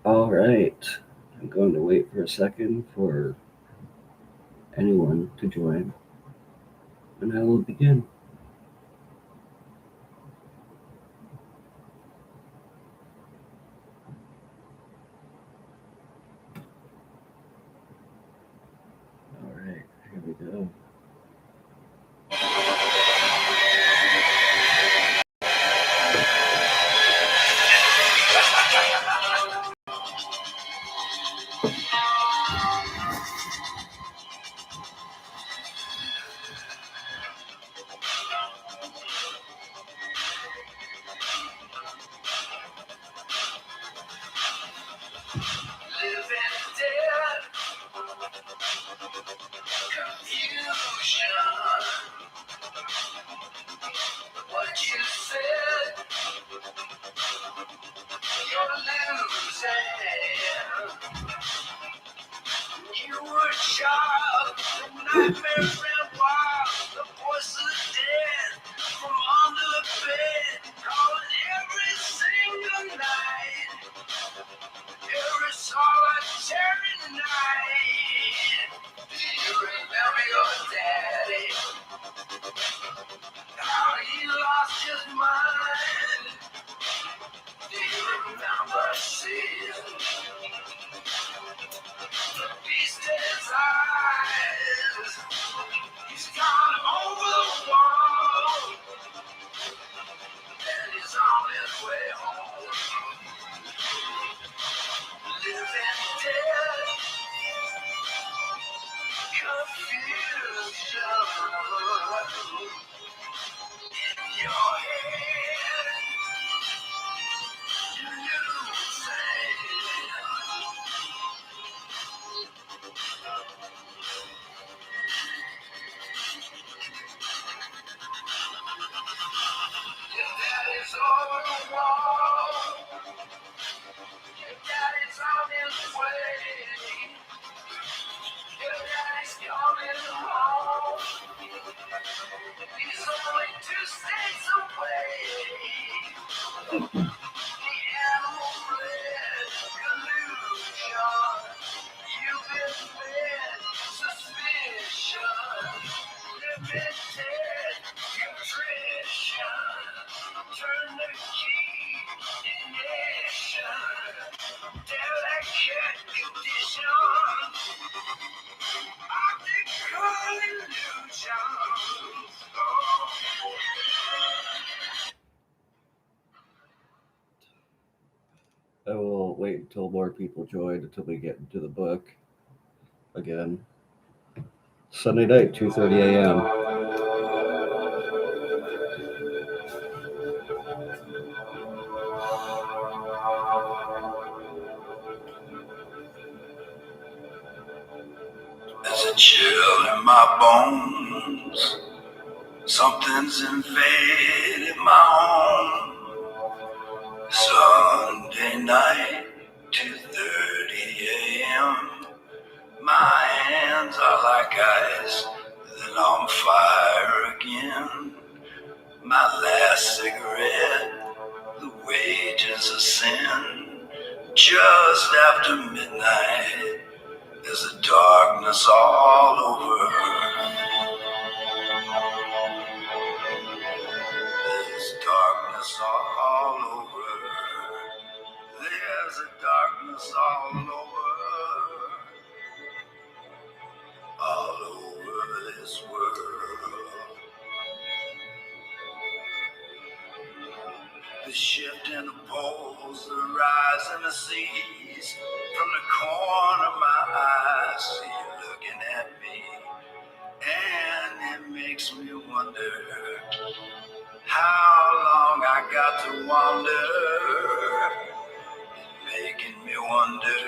All right. I'm going to wait for a second for anyone to join, and I will begin. All right, here we go. I will wait until more people join until we get into the book again. Sunday night, 2:30 a.m. There's a chill in my bones. Something's invaded my home. Sunday night, 2:30 a.m. My hands are like ice, then on fire again. My last cigarette, the wages of sin. Just after midnight, there's a darkness all over. There's darkness all over. There's a darkness all over this world. The shift in the poles, the rise in the seas. From the corner of my eye, I see you looking at me, and it makes me wonder how long I got to wander. Making me wonder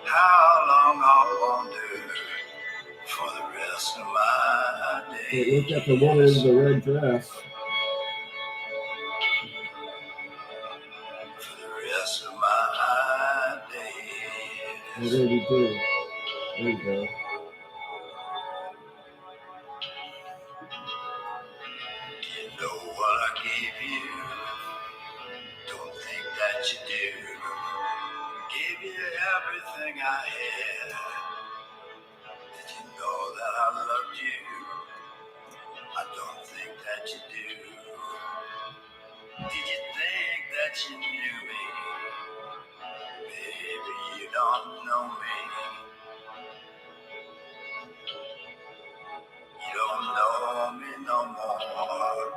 how long I'll wander for the rest of my days. Hey, look at the woman in the red dress. For the rest of my days. What did he do? There you go. You know what I gave you? Don't think that you do. Gave you everything I had. Did you know that I loved you? I don't think that you do. Did you think that you knew me? Baby, you don't know me. You don't know me no more.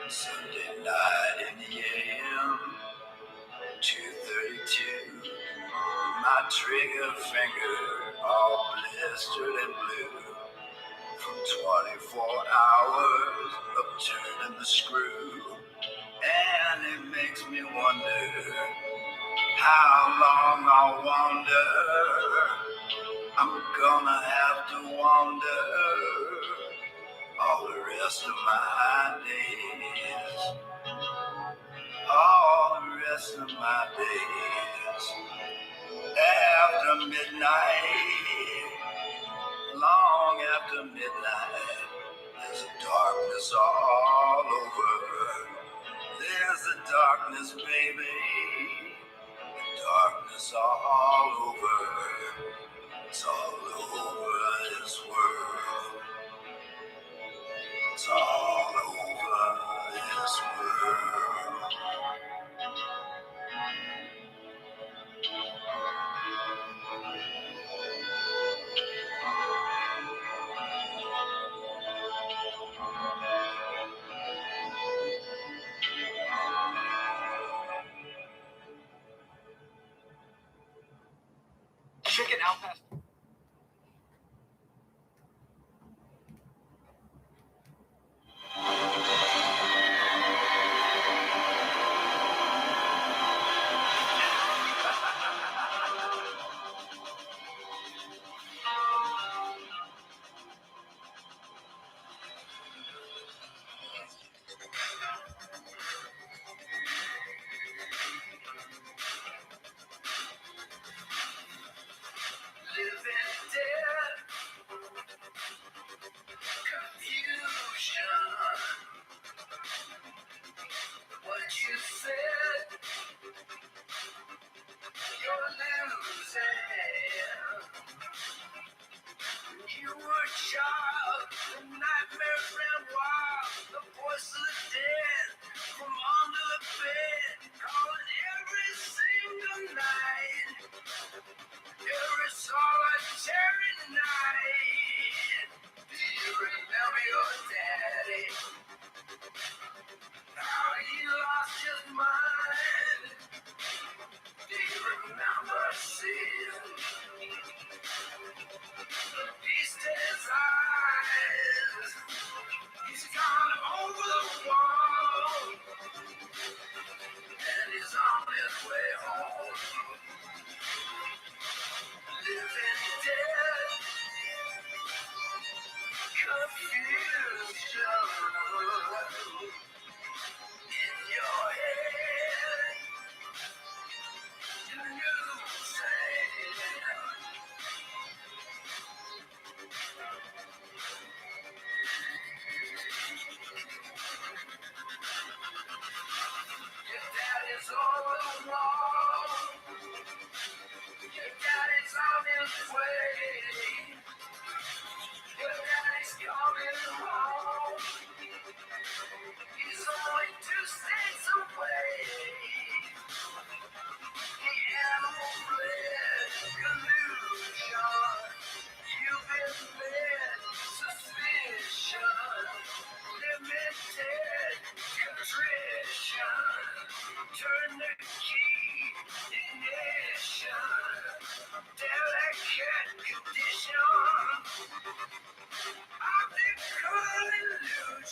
Sunday night in the AM, 2:32. My trigger finger all blistered and blue from 24 hours of turning the screw. And it makes me wonder how long I'll wander. I'm gonna have to wander all the rest of my days. All the rest of my days. After midnight, long after midnight, there's a darkness all over. There's a darkness, baby, darkness all over. It's all over this world. It's all over this world. Chicken out past. Living dead, confusion. What you said, you're losing. You were a child, the nightmare ran wild. The voice of the dead from under the bed, calling every single night. Every solitary night. Do you remember your daddy? How he lost his mind? Do you remember seeing the beast in his eyes? He's gone over the wall, and he's on his way home. Living dead, confusion in your head. You say your daddy's on the wall. Your daddy's on his way. Your daddy's coming home. He's only 2 states away. The animal bred collusion. You've been led suspicion. Limited contrition. Turn the key, ignition. Delicate condition of the illusions.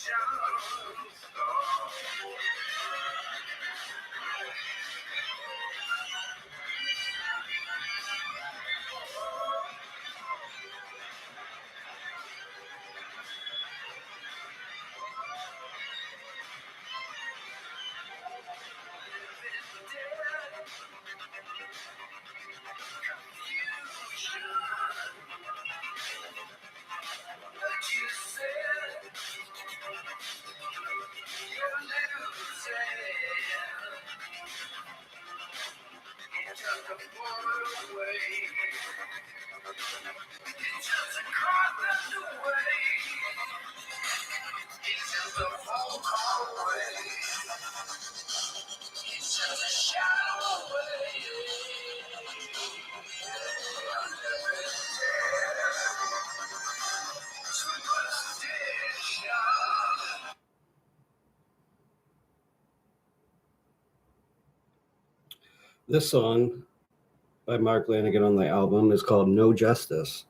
What you said, you're losing. It's just a cry left away. It's just a phone call away. It's just a shadow away. This song by Mark Lanigan on the album is called No Justice.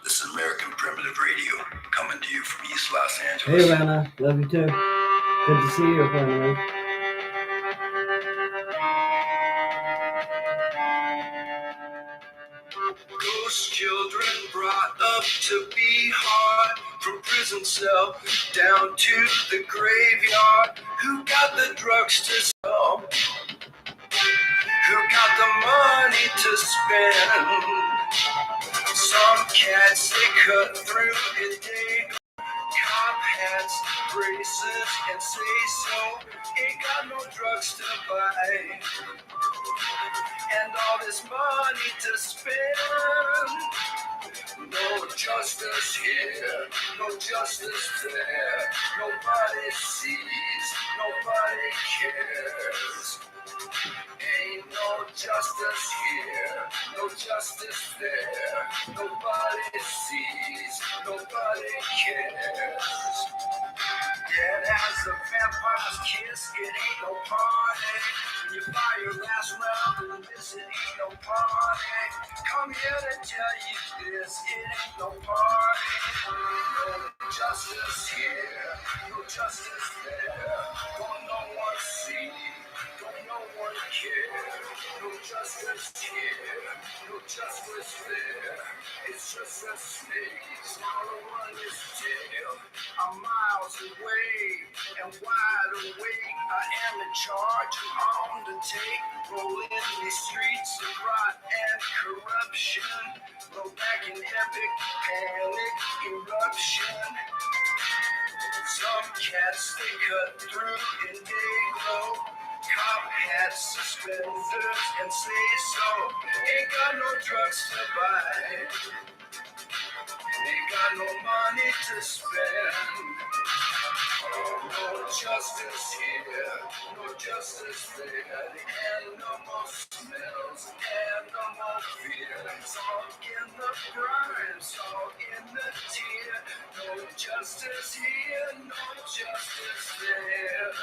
This is American Primitive Radio, coming to you from East Los Angeles. Hey, Lana. Love you too. Good to see you finally. Ghost children brought up to be hard, from prison cell down to the graveyard. Who got the drugs to sell? Who got the money to spend? Some cats, they cut through and they cop hats, braces, and say so. Ain't got no drugs to buy, and all this money to spend. No justice here, no justice there. Nobody sees, nobody cares. Ain't no justice here, no justice there. Nobody sees, nobody cares. Dead as a vampire's kiss, it ain't no party. When you buy your last round and this, it ain't no party. Come here to tell you this, it ain't no party. No justice here, no justice there. Don't no one see, don't no one care. No justice here, no justice there. It's just a snake, swallowing his tail. I'm miles away and wide awake. I am in charge, on the take. Rolling these streets of rot and corruption. Blow back in epic panic eruption. Some cats, they cut through and they glow. Cop hats, suspenders, and say so. Ain't got no drugs to buy. Ain't got no money to spend. No justice here, no justice there. The animal smells, animal fears. All in the crimes, all in the tear. No justice here, no justice there.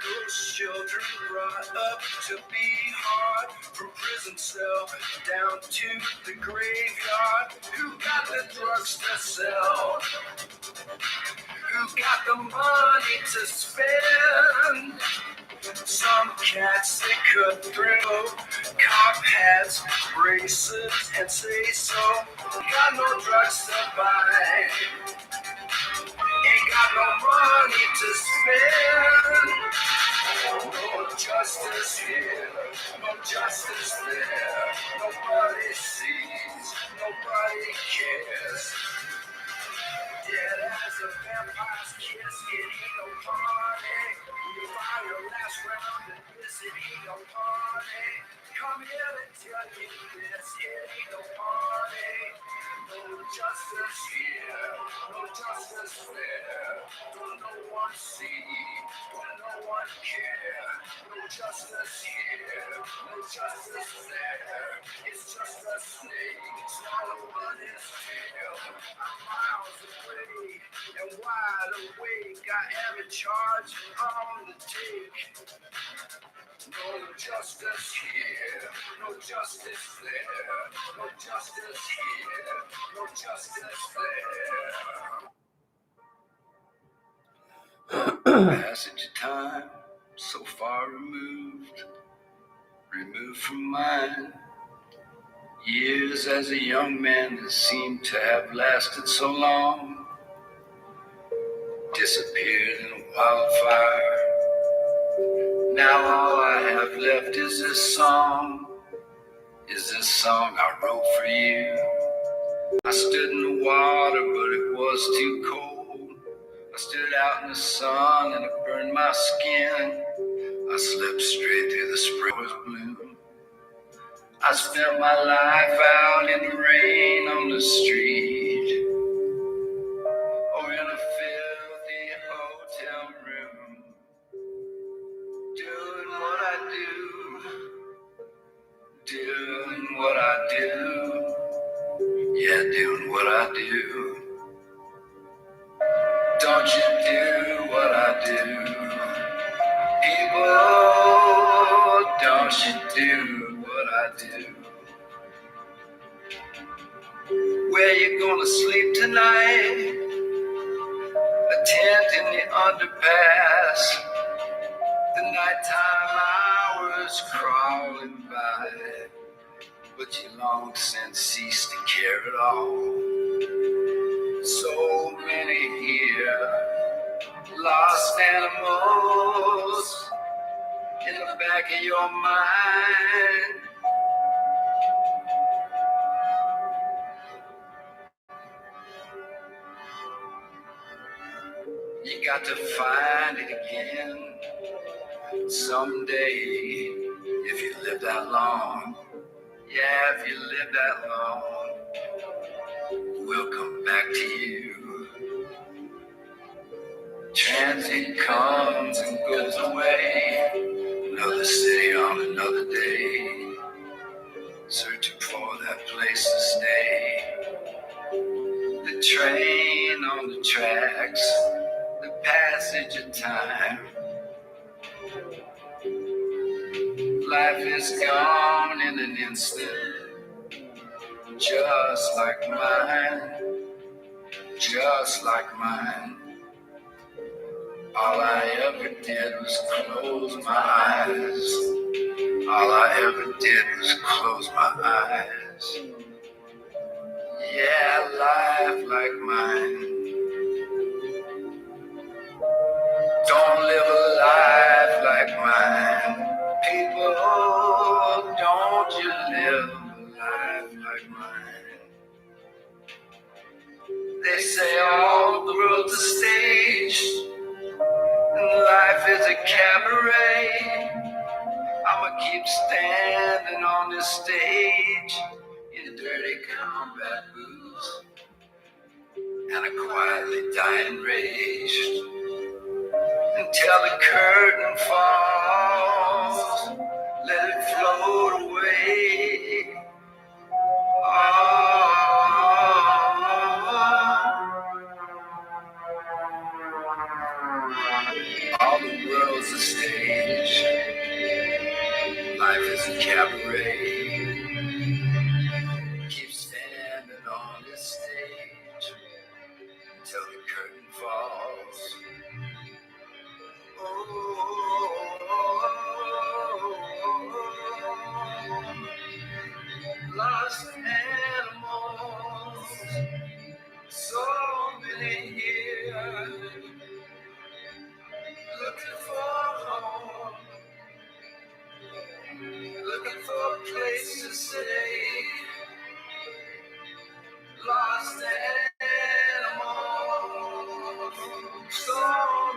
Those children brought up to be hard, from prison cell down to the graveyard. Who got the drugs to sell? Who got the money to spend? Some cats, they cut through cop hats, braces, and say so. Got no drugs to buy. Ain't got no money to spend. No justice here, no justice there. Nobody sees, nobody cares. Dead as a vampire's kiss, it ain't no party. When you buy your last round and this, it ain't no party. Come here to tell you this, it ain't no party. No justice here, no justice there. Don't no one see, don't no one care. No justice here, no justice there. It's just a snake, swallowing his tail. I'm miles away and wide awake. I am in charge, on the take. No justice here, no justice there. No justice here, no justice there. Passage of time, so far removed from mine. Years as a young man that seemed to have lasted so long, disappeared in a wildfire. Now all I have left is this song I wrote for you. I stood in the water, but it was too cold. I stood out in the sun and it burned my skin. I slept straight through the spring was blue. I spent my life out in the rain on the street, or in a filthy hotel room, doing what I do, yeah, doing what I do. Don't you do what I do, people, don't you do what I do. Where you gonna sleep tonight? A tent in the underpass. The nighttime hours crawling by, but you long since ceased to care at all. So many here, lost animals in the back of your mind. You got to find it again someday if you live that long. Yeah, if you live that long, we'll come back to you. Transit comes and goes away. Another city on another day, searching for that place to stay. The train on the tracks, the passage of time. Life is gone in an instant, just like mine, just like mine. All I ever did was close my eyes. All I ever did was close my eyes. Yeah, life like mine. Don't live a life like mine. People, don't you live a life like mine. They say all the world's a stage, and life is a cabaret. I'ma keep standing on this stage in dirty combat boots and a quietly dying rage until the curtain falls. Let it float away. All the world's a stage. Life is a cabaret. Keep standing on this stage until the curtain falls. Lost animals, so many here, looking for home, looking for a place to stay. Lost animals, so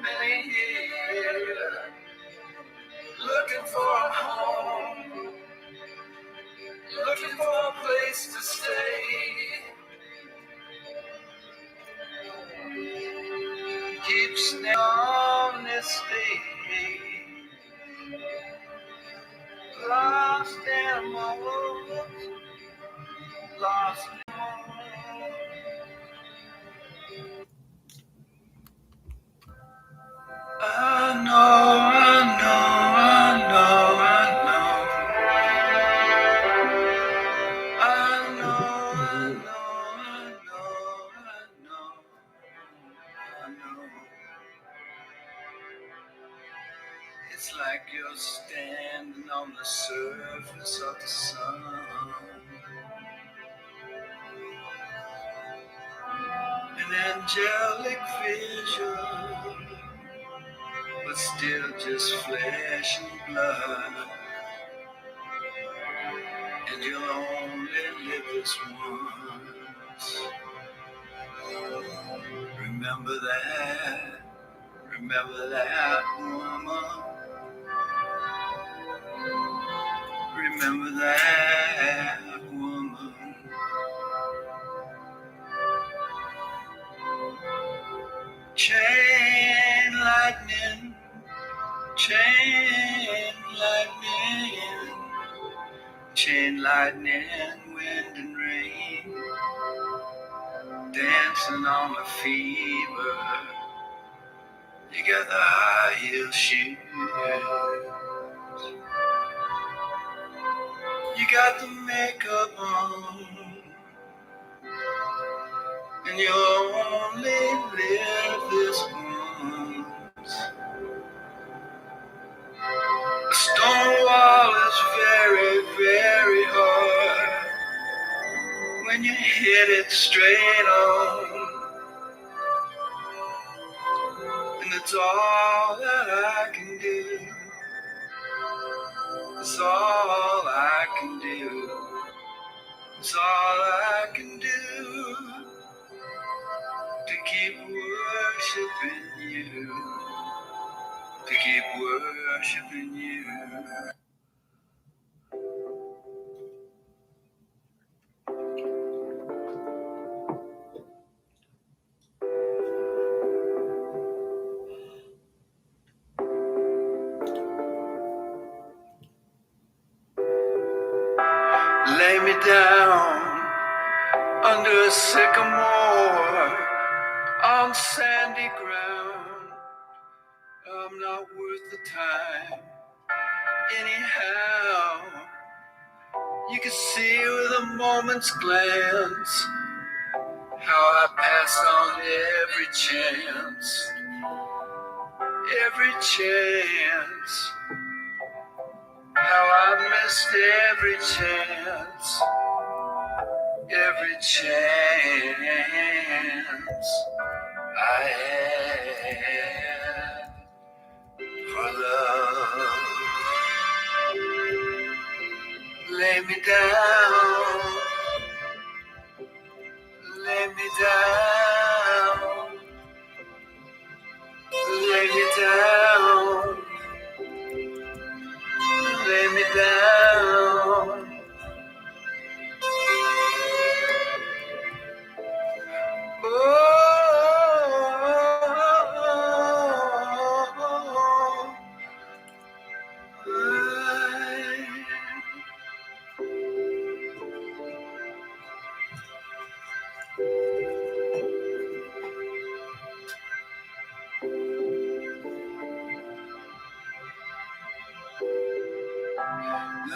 many here, looking for a home, looking for a place to stay. Keep standing on this stage. Lost animals, lost animals. I know, I know, I know, I know. I know, I know, I know, I know. It's like you're standing on the surface of the sun. An angelic vision, but still just flesh and blood. And you'll only live this once. Remember Remember that, remember that woman. Remember that woman. Chain lightning, chain lightning, chain lightning, wind and rain, dancing on the fever. You got the high heel shoes, you got the makeup on, and you only live this once. The stone wall is very, very hard when you hit it straight on, and it's all that I can do. It's all I can do. It's all I can do to keep worshiping you. To keep worshiping you. Lay me down under a sycamore on sandy ground. I'm not worth the time. Anyhow, you can see with a moment's glance how I pass on every chance. Every chance. How I missed every chance. Every chance I had for love. Lay me down, lay me down, lay me down, lay me down.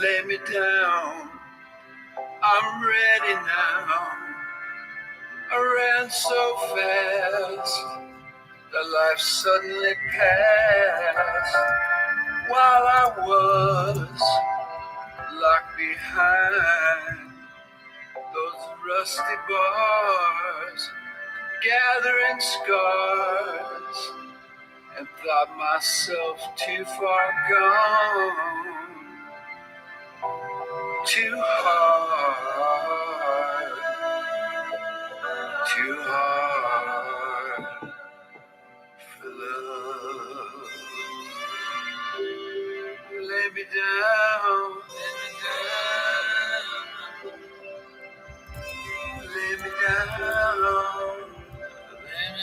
Lay me down, I'm ready now. I ran so fast that life suddenly passed while I was locked behind those rusty bars, gathering scars, and thought myself too far gone, too hard, too hard for love. Lay me down, lay me down, lay me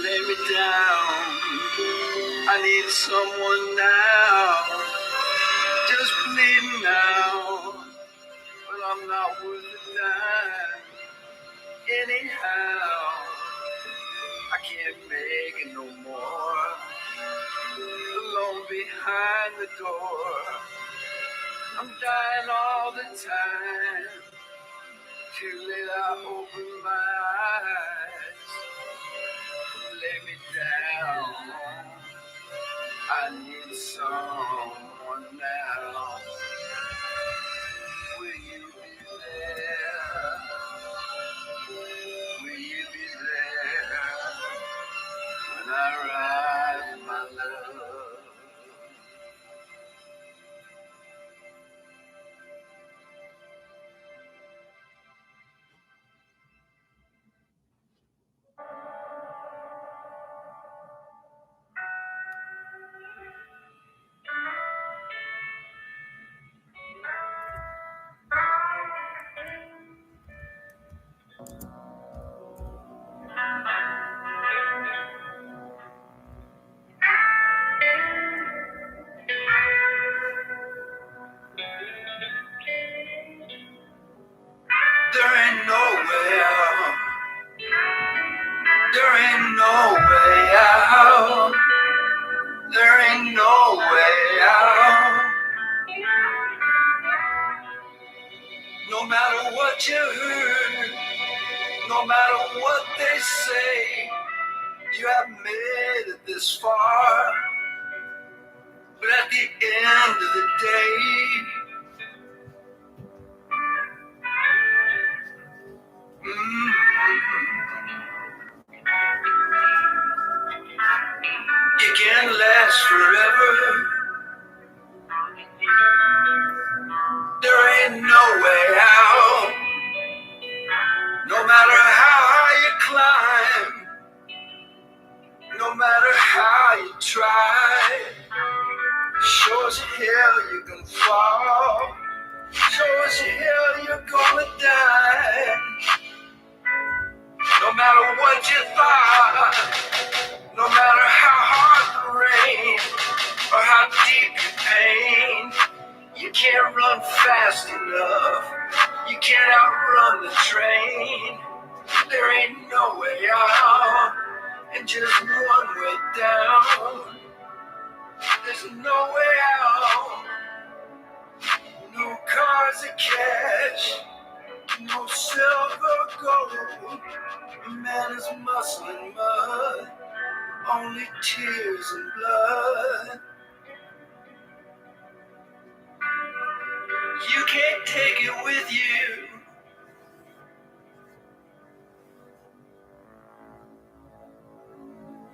lay me down. I need someone now, just bleeding now, but I'm not worth a dime. Anyhow, I can't make it no more. Alone behind the door, I'm dying all the time. Too late, I open my eyes. Lay me down, I need someone now. Will you be there? Will you be there when I ride my love? There ain't no way out. There ain't no way out. There ain't no way out. No matter what you heard, no matter what they say, you have made it this far. But at the end of the day, you can't last forever. There ain't no way out. No matter how high you climb, no matter how you try, sure as hell you can fall. Sure as hell you're gonna die. No matter what you thought, no matter how hard the rain or how deep your pain, you can't run fast enough. You can't outrun the train. There ain't no way out, and just one way down. There's no way out. No cars of cash, no silver gold. Man is muscle and mud, only tears and blood. You can't take it with you.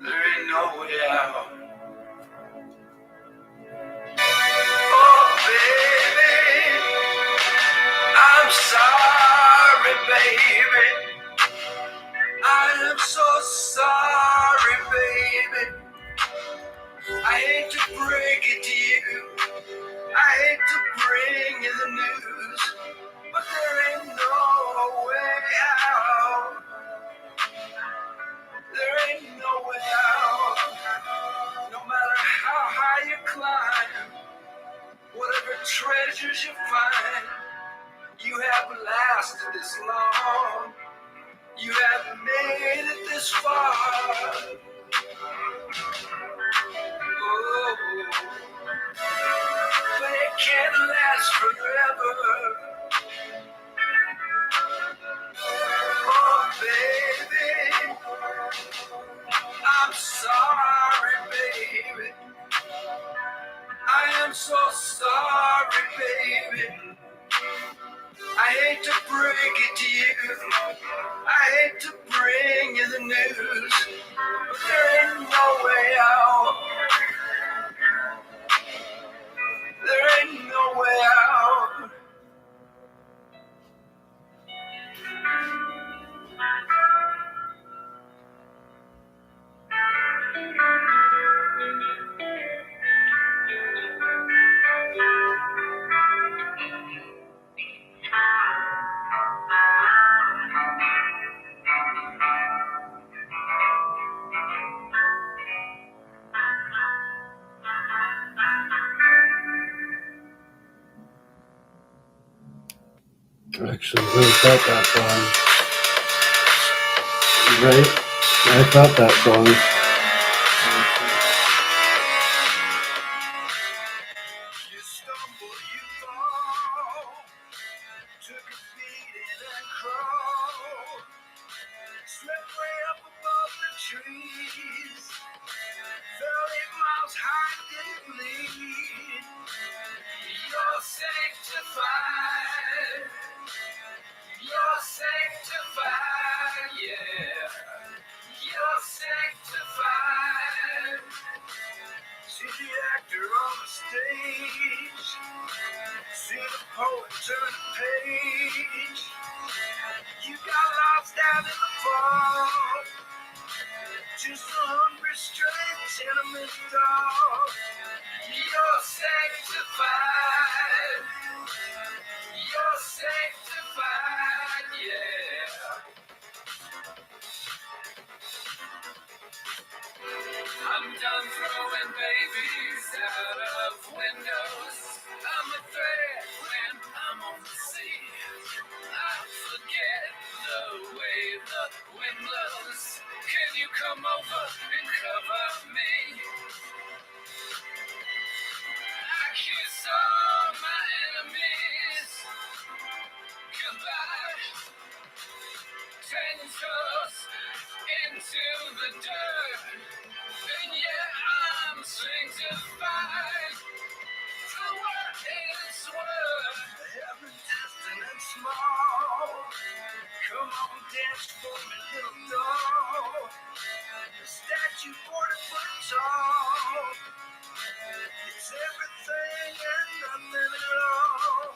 There ain't no way out. Oh, baby, I'm sorry, baby. I am so sorry, baby. I hate to break it to you. I hate to bring you the news, but there ain't no way out. There ain't no way out. No matter how high you climb, whatever treasures you find, you have lasted this long. You have made it this far. Oh, but it can't last forever. Oh, baby, I'm sorry, baby. I am so sorry, baby. I hate to break it to you. I hate to bring you the news, but there ain't no way out. There ain't no way out. I actually really felt that song. Right? I felt that song. You stumble, you fall, took a beating and crawl, slipped way up above the trees, fell 8 miles high, You're sanctified. You're sanctified, yeah. You're sanctified. See the actor on the stage. See the poet turn the page. You got lost out in the fall. Just a hungry stray tenement dog. You're sanctified. You're sanctified, yeah. I'm done throwing babies out of windows. I'm a threat when I'm on the sea. I forget the way the wind blows. Can you come over and cover me? I kiss all my enemies goodbye. 10 toes into the dirt. And yeah, I'm sanctified. For what it's worth. Heaven distant and small. Come on, dance for me, little doll. The statue 40 foot tall. It's everything and nothing at all.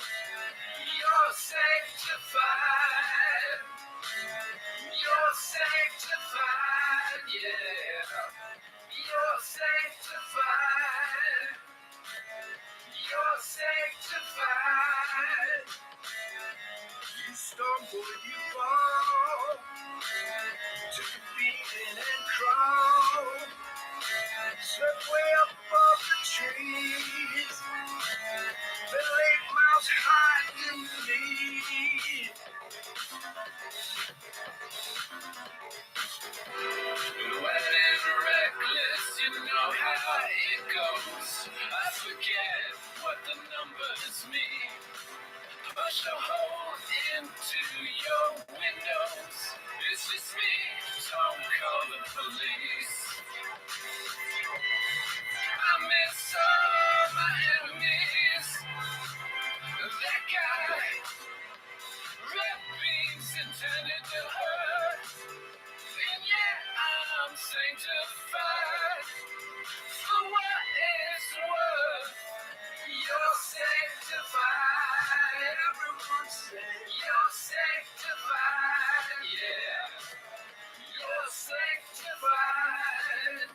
You're sanctified. You're sanctified, yeah. You're sanctified. You're sanctified. You stumble, you fall. Took a beating and crawl. Slept way up above the trees. Been 8 miles high in the lead. When it's reckless, you know how it goes. I forget what the numbers mean. Push a hole into your windows. It's just me, don't call the police. I miss all my enemies. That guy, red beams intended to hurt. And yet I'm sanctified. For what it's worth. You're sanctified. Everyone say you're sanctified. Yeah. You're sanctified.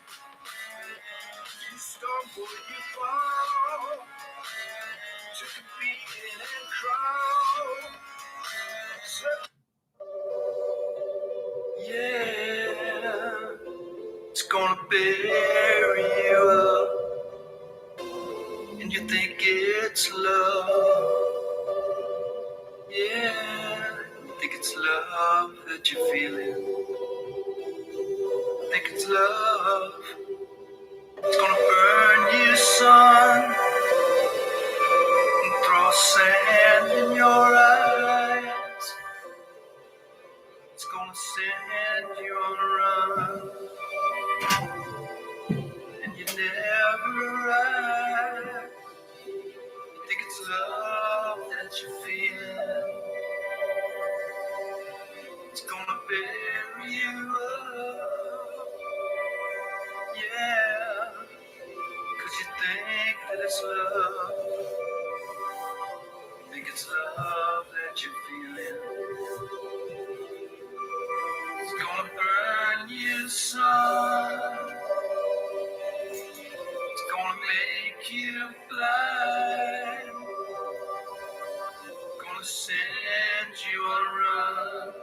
You stumble, you fall. Took a beating and crawl. Yeah. It's gonna bury you up. And you think it's love. Yeah. Think it's love that you're feeling. Think it's love. It's gonna burn you, son, and throw sand in your eyes. It's gonna send you on a run, and you never arrive. You think it's love that you're feeling. It's gonna bury you up. Yeah. 'Cause you think that it's love. Think it's love that you're feeling. It's gonna burn you, son. It's gonna make you blind. Gonna send you on a run.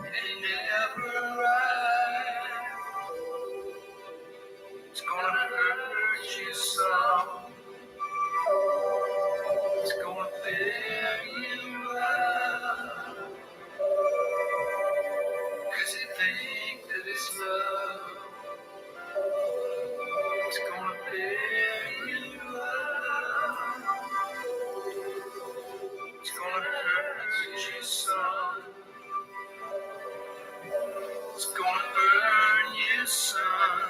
And you never arrive. It's gonna hurt you some. It's gonna tear you up. 'Cause you think that it's love. It's gonna tear you up. It's gonna hurt you some. It's gonna burn you, son.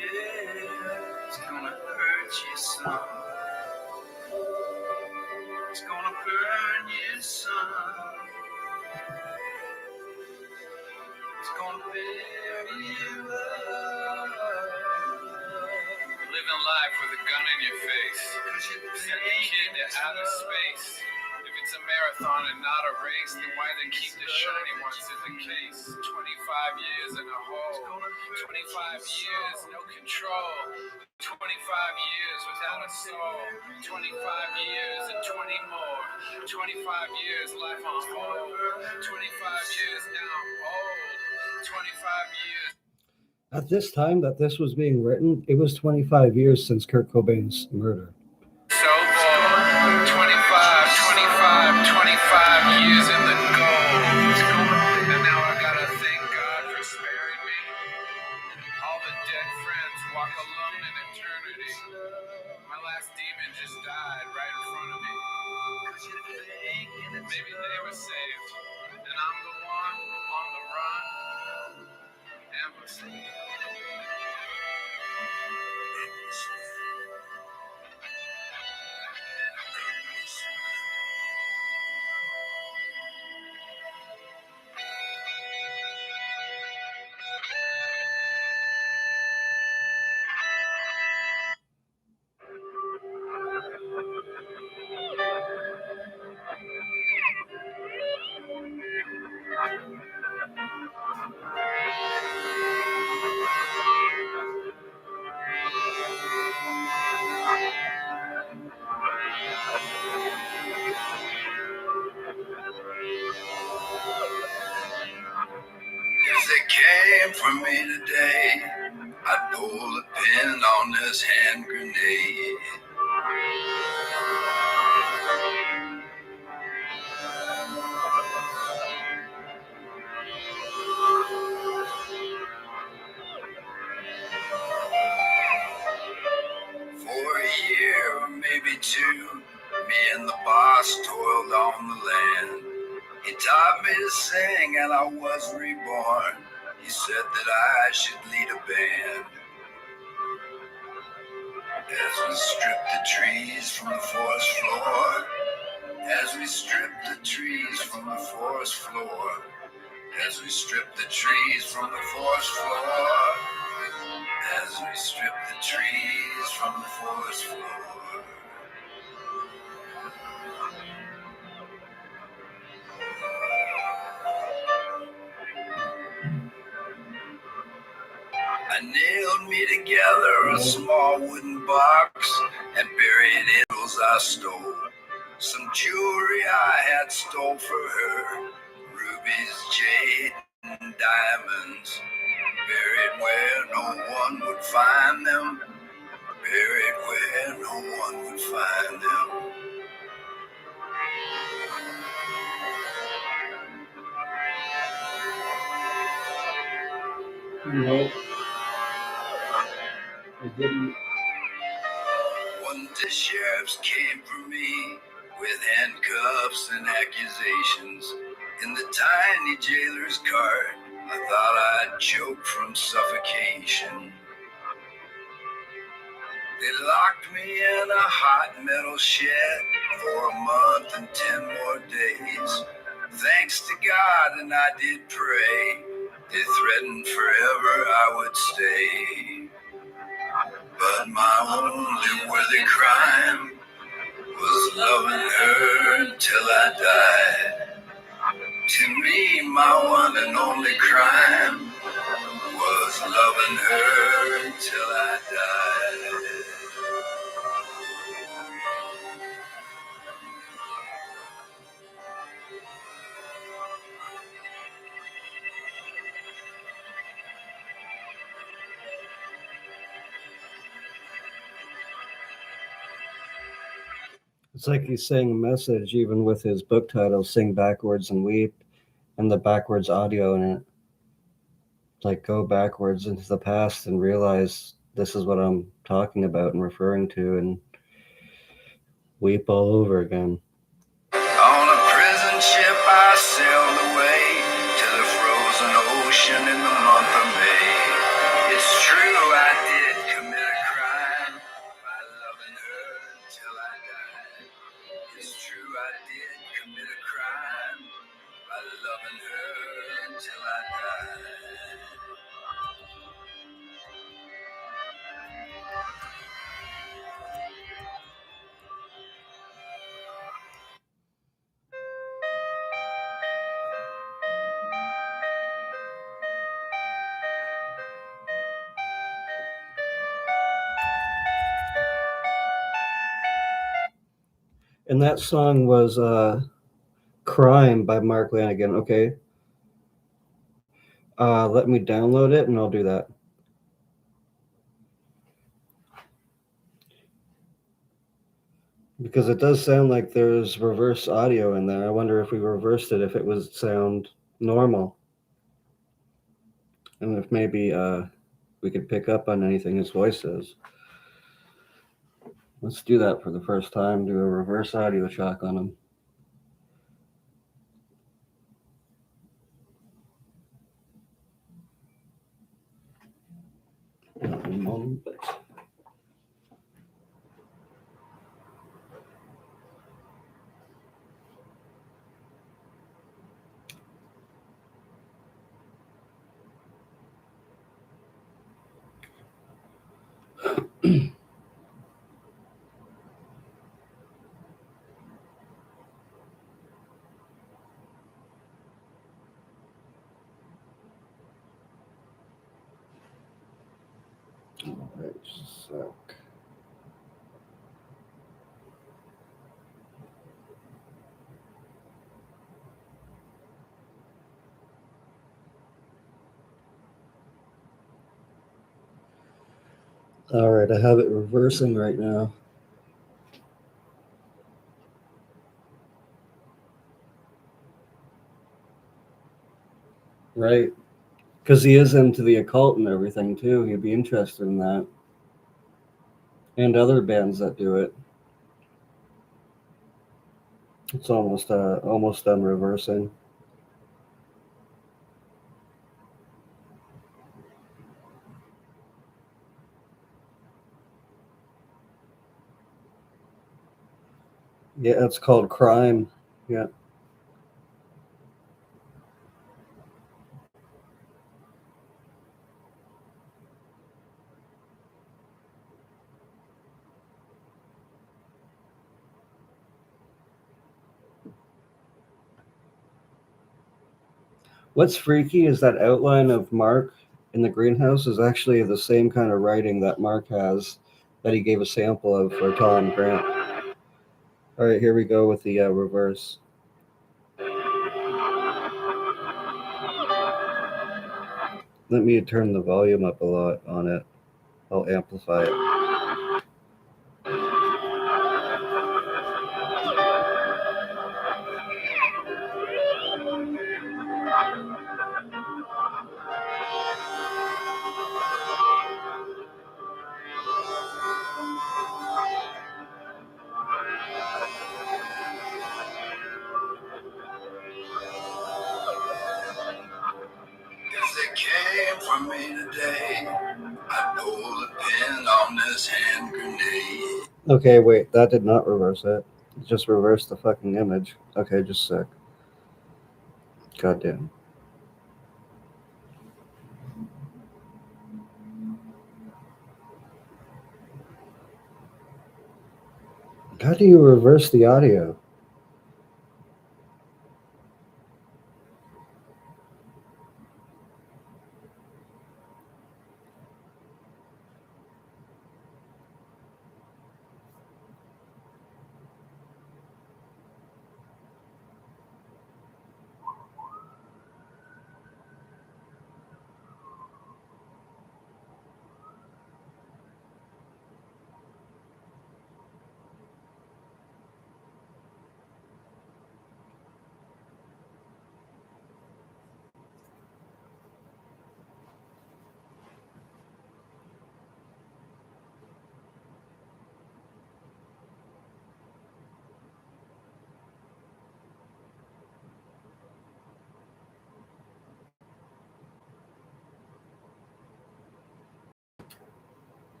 Yeah, it's gonna hurt you some. life with a gun in your face. Send the kid to outer space. If it's a marathon and not a race, then why they keep the shiny ones in the case? 25 years in a hole. 25 years, no control. 25 years without a soul. 25 years and 20 more. 25 years life on hold. 25 years now I'm old. 25 years. At this time that this was being written, it was 25 years since Kurt Cobain's murder. So bold. 25, 25 years in the gold. And now I gotta thank God for sparing me. All the dead friends walk alone in eternity. My last demon just died right in front of me. Maybe they were saved. And I'm the one on the run. Endlessly. If they came for me today, I'd pull the pin on this hand grenade. For a year or maybe two, me and the boss toiled on the land. He taught me to sing and I was reborn. He said that I should lead a band. As we stripped the trees from the forest floor. As we stripped the trees from the forest floor. As we stripped the trees from the forest floor. As we stripped the trees from the forest floor. I nailed me together a small wooden box and buried hills I stole. Some jewelry I had stole for her, rubies, jade, and diamonds. Buried where no one would find them. Buried where no one would find them. No, I didn't. One day sheriffs came for me with handcuffs and accusations. In the tiny jailer's cart, I thought I'd choke from suffocation. They locked me in a hot metal shed for a month and 10 more days. Thanks to God, and I did pray. They threatened forever I would stay. But my only worthy crime was loving her until I died. To me, my one and only crime was loving her until I died. It's like he's saying a message, even with his book title, Sing Backwards and Weep, and the backwards audio in it. Like, go backwards into the past and realize this is what I'm talking about and referring to, and weep all over again. On a prison ship I sailed away to the frozen ocean in the month of May. It's true I did commit a crime by loving her until I died. It's true I did commit a crime by loving her until I died. And that song was Crime by Mark Lanigan. Okay. Let me download it and I'll do that. Because it does sound like there's reverse audio in there. I wonder if we reversed it, if it would sound normal. And if maybe we could pick up on anything his voice says. Let's do that for the first time. Do a reverse audio shock on him. One moment. All right, just a sec. All right, I have it reversing right now. Right. Because he is into the occult and everything, too. He'd be interested in that. And other bands that do it. It's almost done reversing. Yeah, it's called Crime. Yeah. What's freaky is that outline of Mark in the greenhouse is actually the same kind of writing that Mark has that he gave a sample of for Tom Grant. All right, here we go with the reverse. Let me turn the volume up a lot on it. I'll amplify it. If they came for me today, I'd pull the pin on this hand grenade. Okay, wait, that did not reverse it. It just reversed the fucking image. Okay, just a sec. Goddamn. How do you reverse the audio?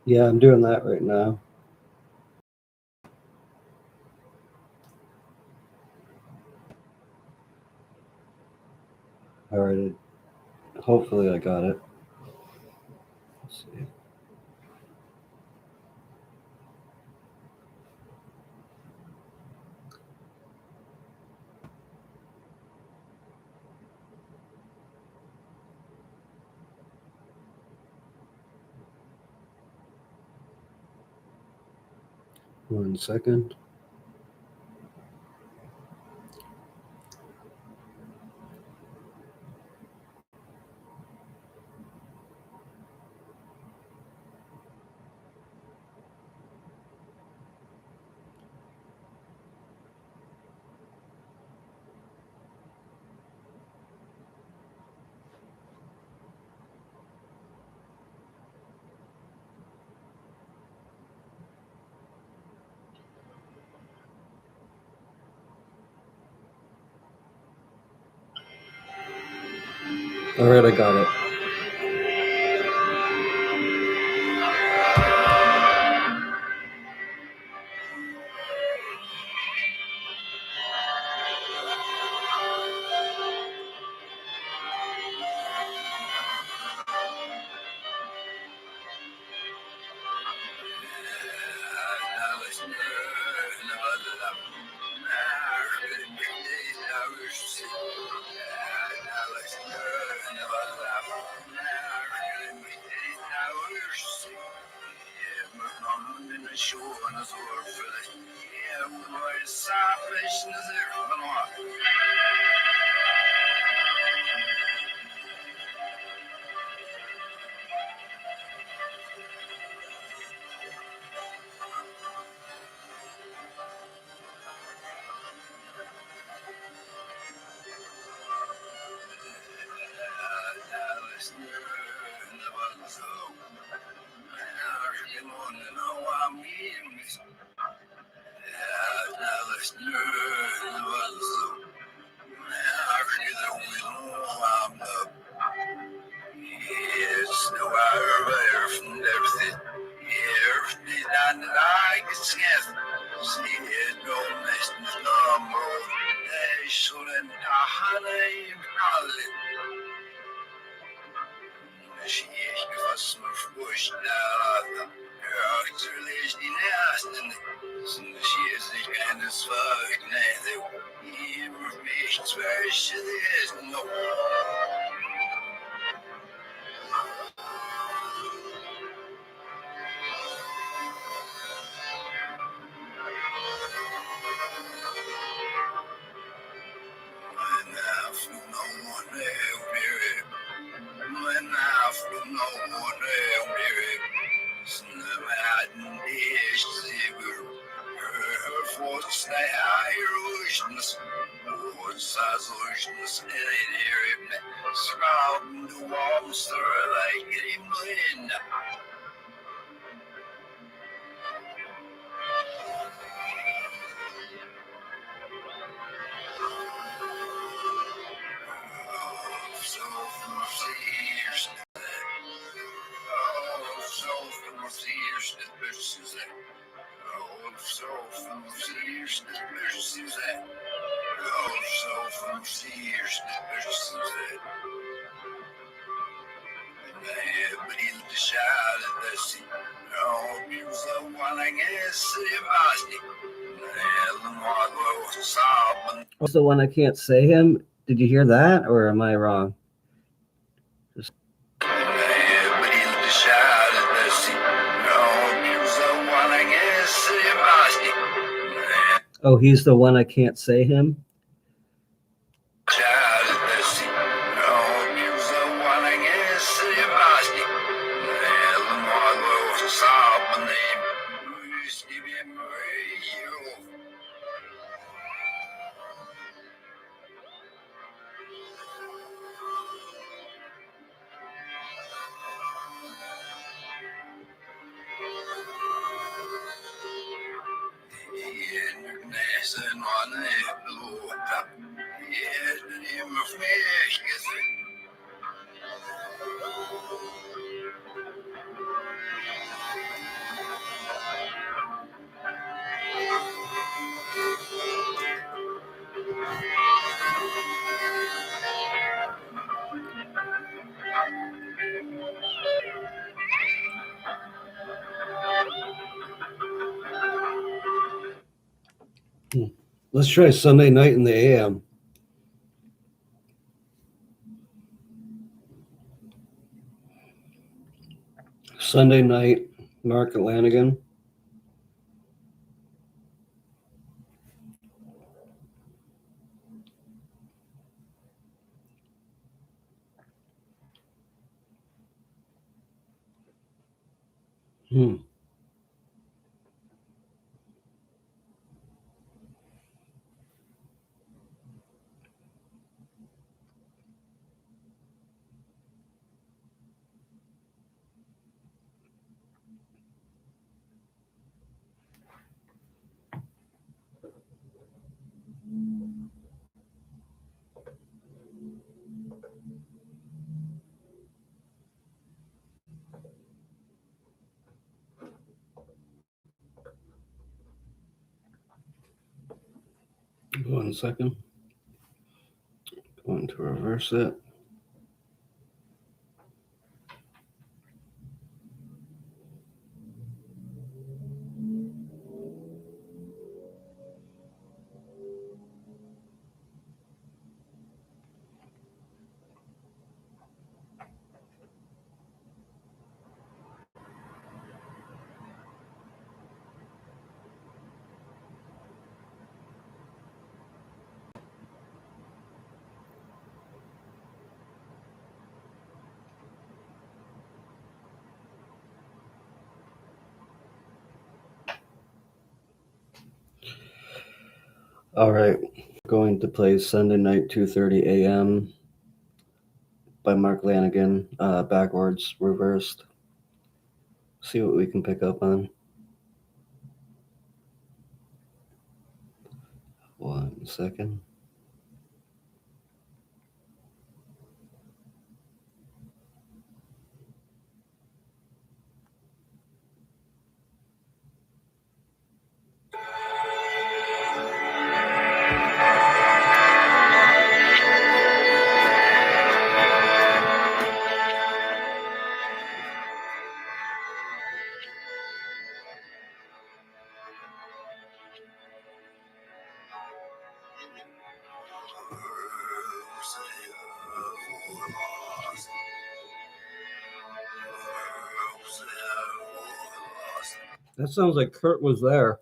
Yeah, I'm doing that right now. All right, hopefully I got it. Let's see. One second. All right, I got it. What's the one I can't say him? Did you hear that, or am I wrong? Oh, he's the one I can't say him? Let's try Sunday night in the AM. Sunday night, Mark Lanigan. Hmm. 1 second. Going to reverse it. All right, going to play Sunday Night 2:30 a.m. by Mark Lanigan, backwards, reversed. See what we can pick up on. 1 second. That sounds like Kurt was there.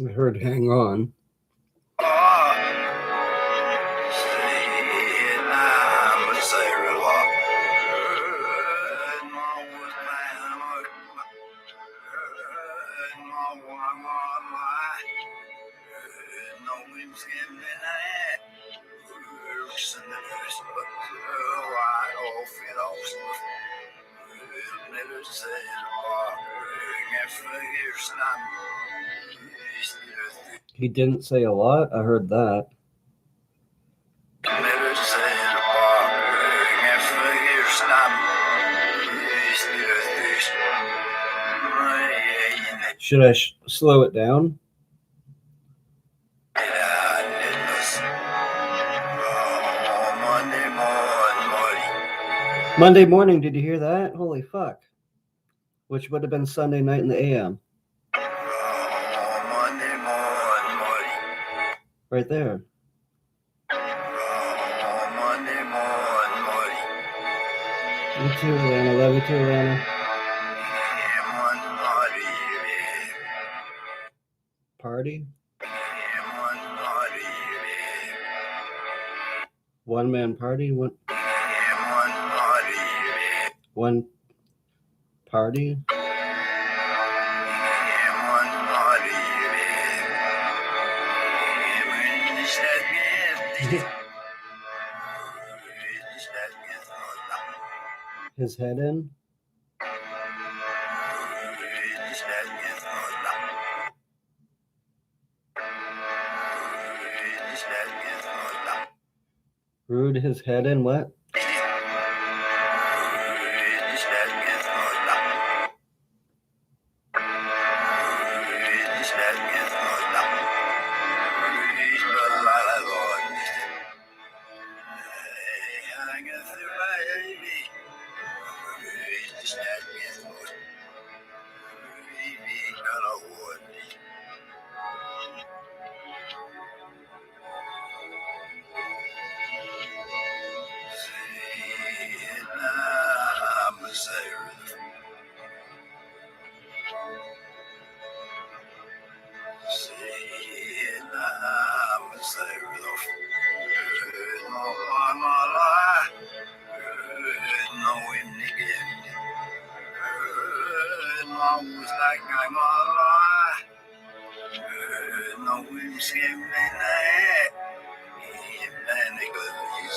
I heard Hang On. He didn't say a lot. I heard that. Should I slow it down? Monday morning, did you hear that? Holy fuck. Which would have been Sunday night in the AM. Right there. You too, Atlanta. Love you too, Atlanta. Party? One man party? One party? His head in? Rude his head in what?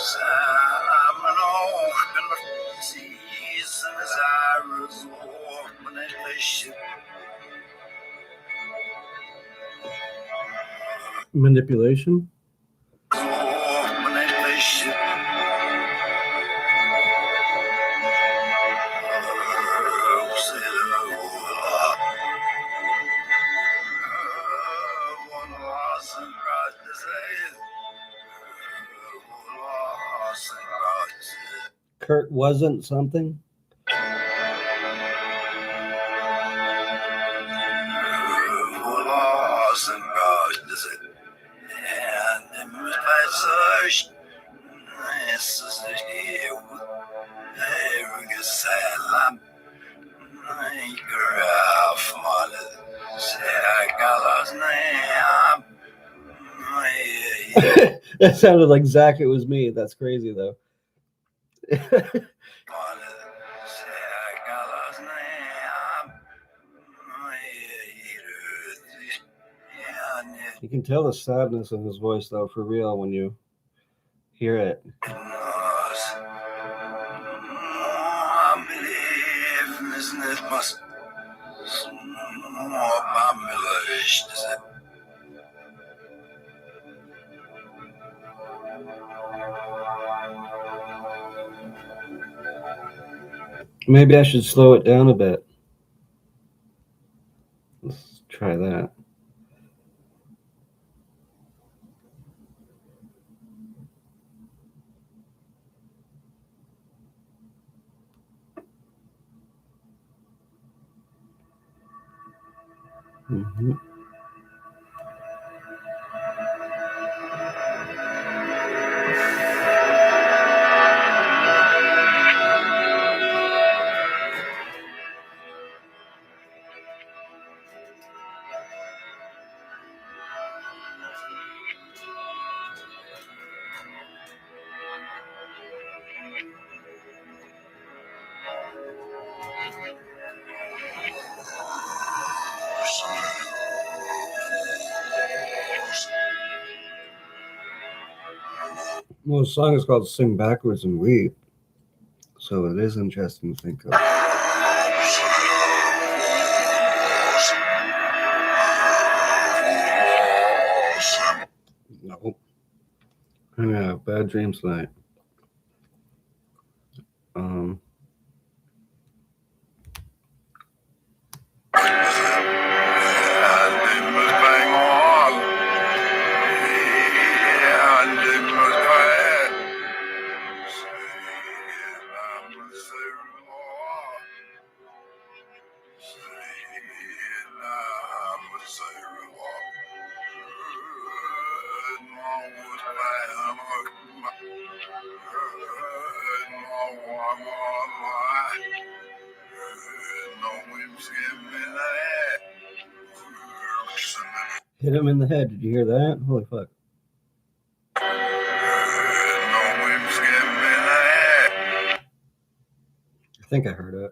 I'm an open seas and as I resort manipulation. Manipulation? Manipulation. Kurt wasn't something? That sounded like Zach. It was me. That's crazy, though. You can tell the sadness in his voice, though, for real, when you hear it. Maybe I should slow it down a bit. Let's try that. Mm-hmm. Well, the song is called Sing Backwards and Weep, so it is interesting to think of. Nope. I'm gonna have bad dreams tonight. Hit him in the head. Did you hear that? Holy fuck. I think I heard it.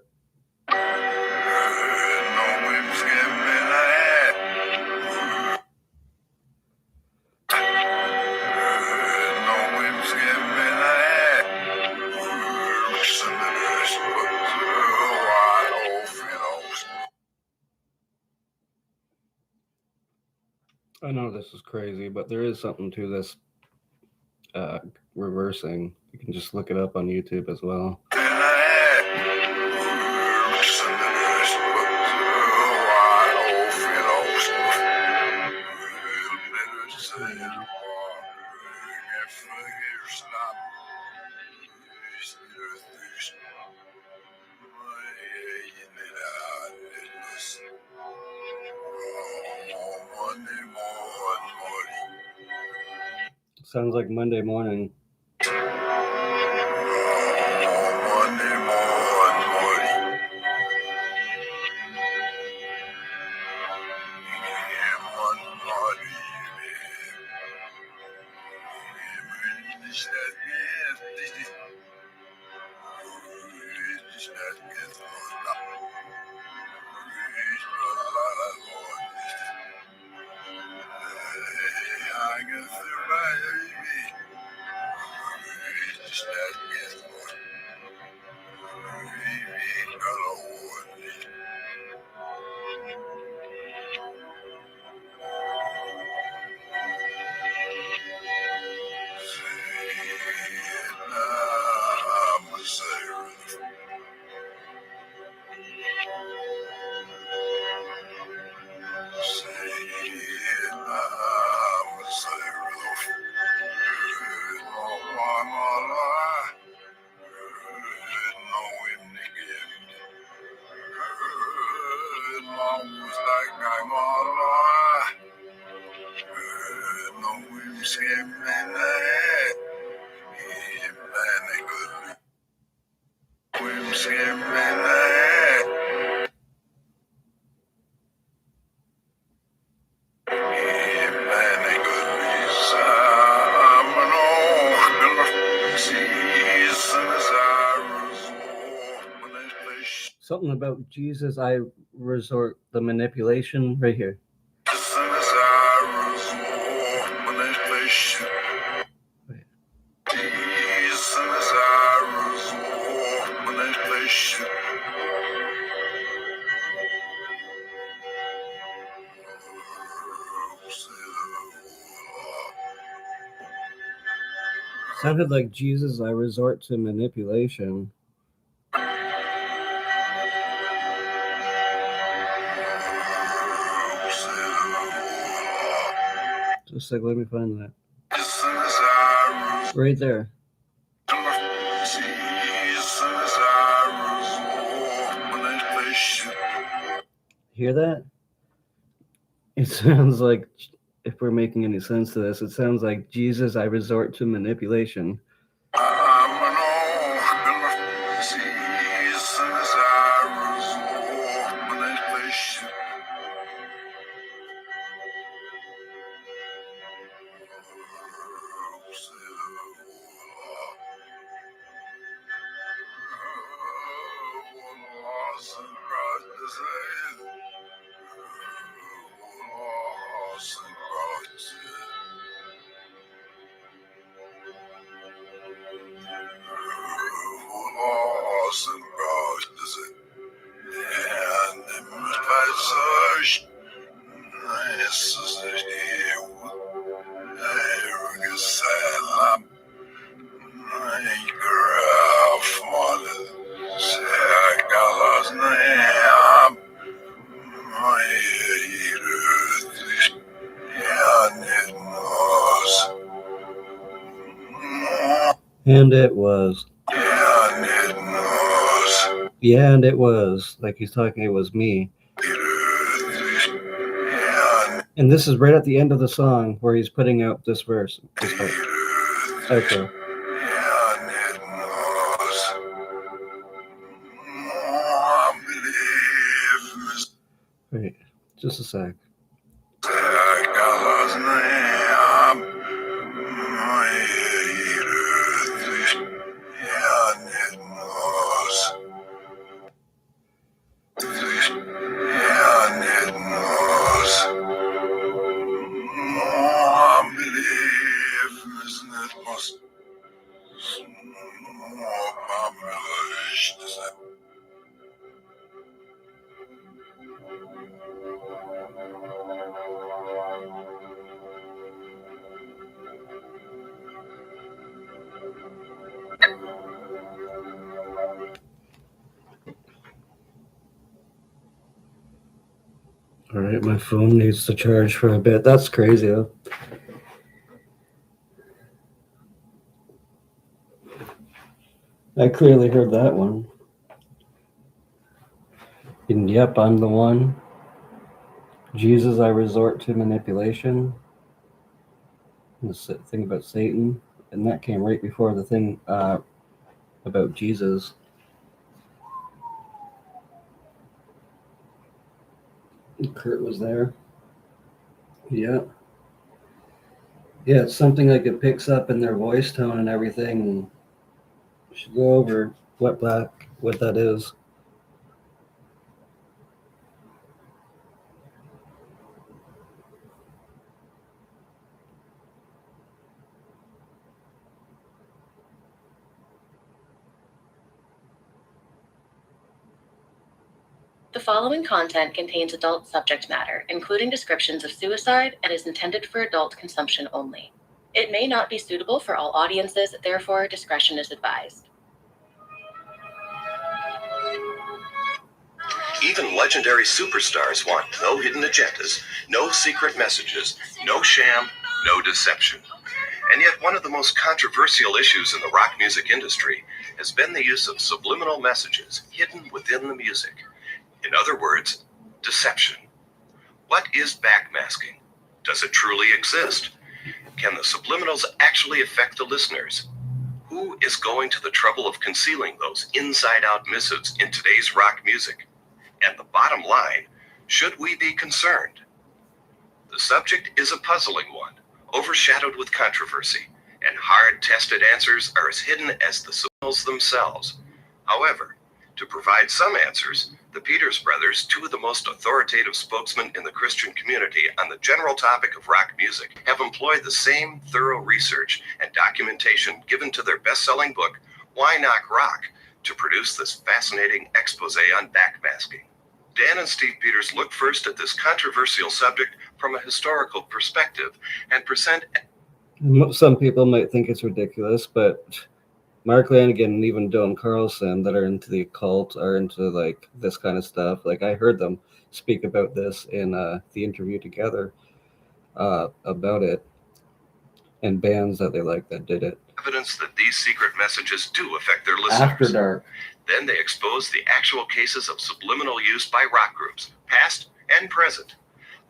I know this is crazy, but there is something to this reversing. You can just look it up on YouTube as well. Sounds like Monday morning. Something about Jesus, I resort the manipulation right here. Wait. Sounded like Jesus, I resort to manipulation. Just like, let me find that. Right there. Hear that? It sounds like, if we're making any sense to this, it sounds like Jesus, I resort to manipulation. And it was. Yeah, and it was. Like he's talking, it was me. And this is right at the end of the song where he's putting out this verse. This part. Okay. Wait, just a sec. All right, my phone needs to charge for a bit. That's crazy, though. I clearly heard that one. And yep, I'm the one. Jesus, I resort to manipulation. The thing about Satan. And that came right before the thing about Jesus. Kurt was there. Yeah. Yeah, it's something like it picks up in their voice tone and everything. And we should go over what that is. The following content contains adult subject matter, including descriptions of suicide, and is intended for adult consumption only. It may not be suitable for all audiences, therefore discretion is advised. Even legendary superstars want no hidden agendas, no secret messages, no sham, no deception. And yet one of the most controversial issues in the rock music industry has been the use of subliminal messages hidden within the music. In other words, deception. What is backmasking? Does it truly exist? Can the subliminals actually affect the listeners? Who is going to the trouble of concealing those inside-out missives in today's rock music? And the bottom line, should we be concerned? The subject is a puzzling one, overshadowed with controversy, and hard-tested answers are as hidden as the subliminals themselves. However, to provide some answers, the Peters brothers, two of the most authoritative spokesmen in the Christian community on the general topic of rock music, have employed the same thorough research and documentation given to their best-selling book, Why Knock Rock, to produce this fascinating expose on backmasking. Dan and Steve Peters look first at this controversial subject from a historical perspective and present. Some people might think it's ridiculous, but Mark Lanigan and even Don Carlson that are into the occult are into like this kind of stuff. Like I heard them speak about this in the interview together about it and bands that they like that did it. Evidence that these secret messages do affect their listeners. After dark. Then they expose the actual cases of subliminal use by rock groups, past and present.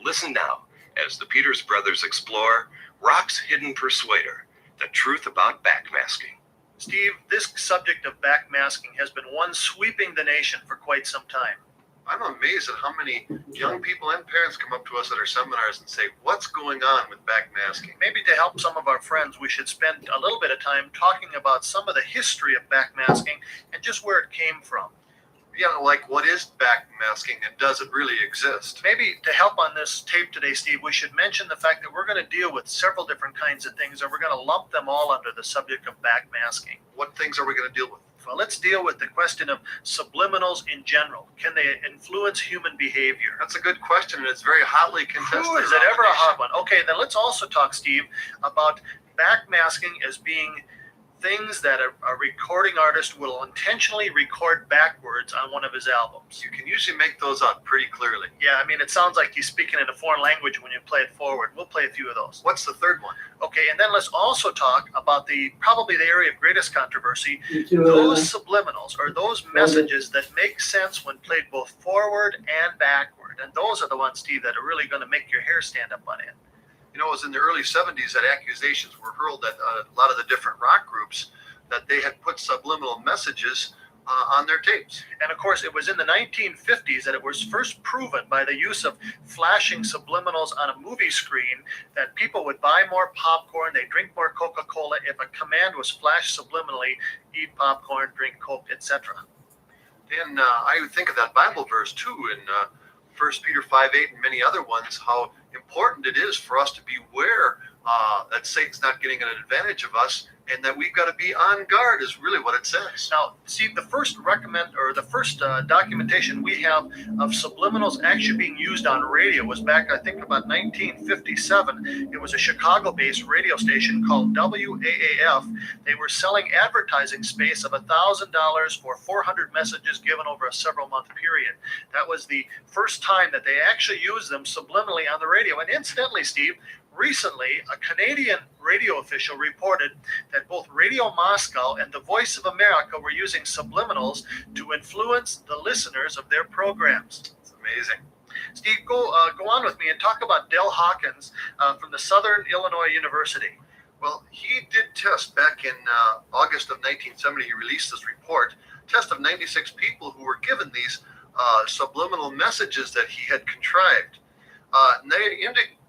Listen now as the Peters brothers explore rock's hidden persuader, the truth about backmasking. Steve, this subject of backmasking has been one sweeping the nation for quite some time. I'm amazed at how many young people and parents come up to us at our seminars and say, what's going on with backmasking? Maybe to help some of our friends, we should spend a little bit of time talking about some of the history of backmasking and just where it came from. Yeah, like what is backmasking and does it really exist? Maybe to help on this tape today, Steve, we should mention the fact that we're going to deal with several different kinds of things, and we're going to lump them all under the subject of backmasking. What things are we going to deal with? Well, let's deal with the question of subliminals in general. Can they influence human behavior? That's a good question, and it's very hotly contested. Is it ever a hot one? Okay, then let's also talk, Steve, about backmasking as being things that a recording artist will intentionally record backwards on one of his albums. You can usually make those out pretty clearly. Yeah, I mean, it sounds like he's speaking in a foreign language when you play it forward. We'll play a few of those. What's the third one? Okay, and then let's also talk about probably the area of greatest controversy, those subliminals, or those messages that make sense when played both forward and backward. And those are the ones, Steve, that are really going to make your hair stand up on end. You know, it was in the early 70s that accusations were hurled at a lot of the different rock groups that they had put subliminal messages on their tapes. And of course, it was in the 1950s that it was first proven by the use of flashing subliminals on a movie screen that people would buy more popcorn, they drink more Coca-Cola if a command was flashed subliminally: eat popcorn, drink Coke, etc. And I would think of that Bible verse too in 1 Peter 5:8 and many other ones, how important it is for us to beware that Satan's not getting an advantage of us, and that we've got to be on guard is really what it says. Now, see, the first documentation we have of subliminals actually being used on radio was back, I think, about 1957. It was a Chicago-based radio station called WAAF. They were selling advertising space of $1,000 for 400 messages given over a several-month period. That was the first time that they actually used them subliminally on the radio. And incidentally, Steve, recently, a Canadian radio official reported that both Radio Moscow and the Voice of America were using subliminals to influence the listeners of their programs. It's amazing. Steve, go on with me and talk about Del Hawkins from the Southern Illinois University. Well, he did test back in August of 1970. He released this report, test of 96 people who were given these subliminal messages that he had contrived. And they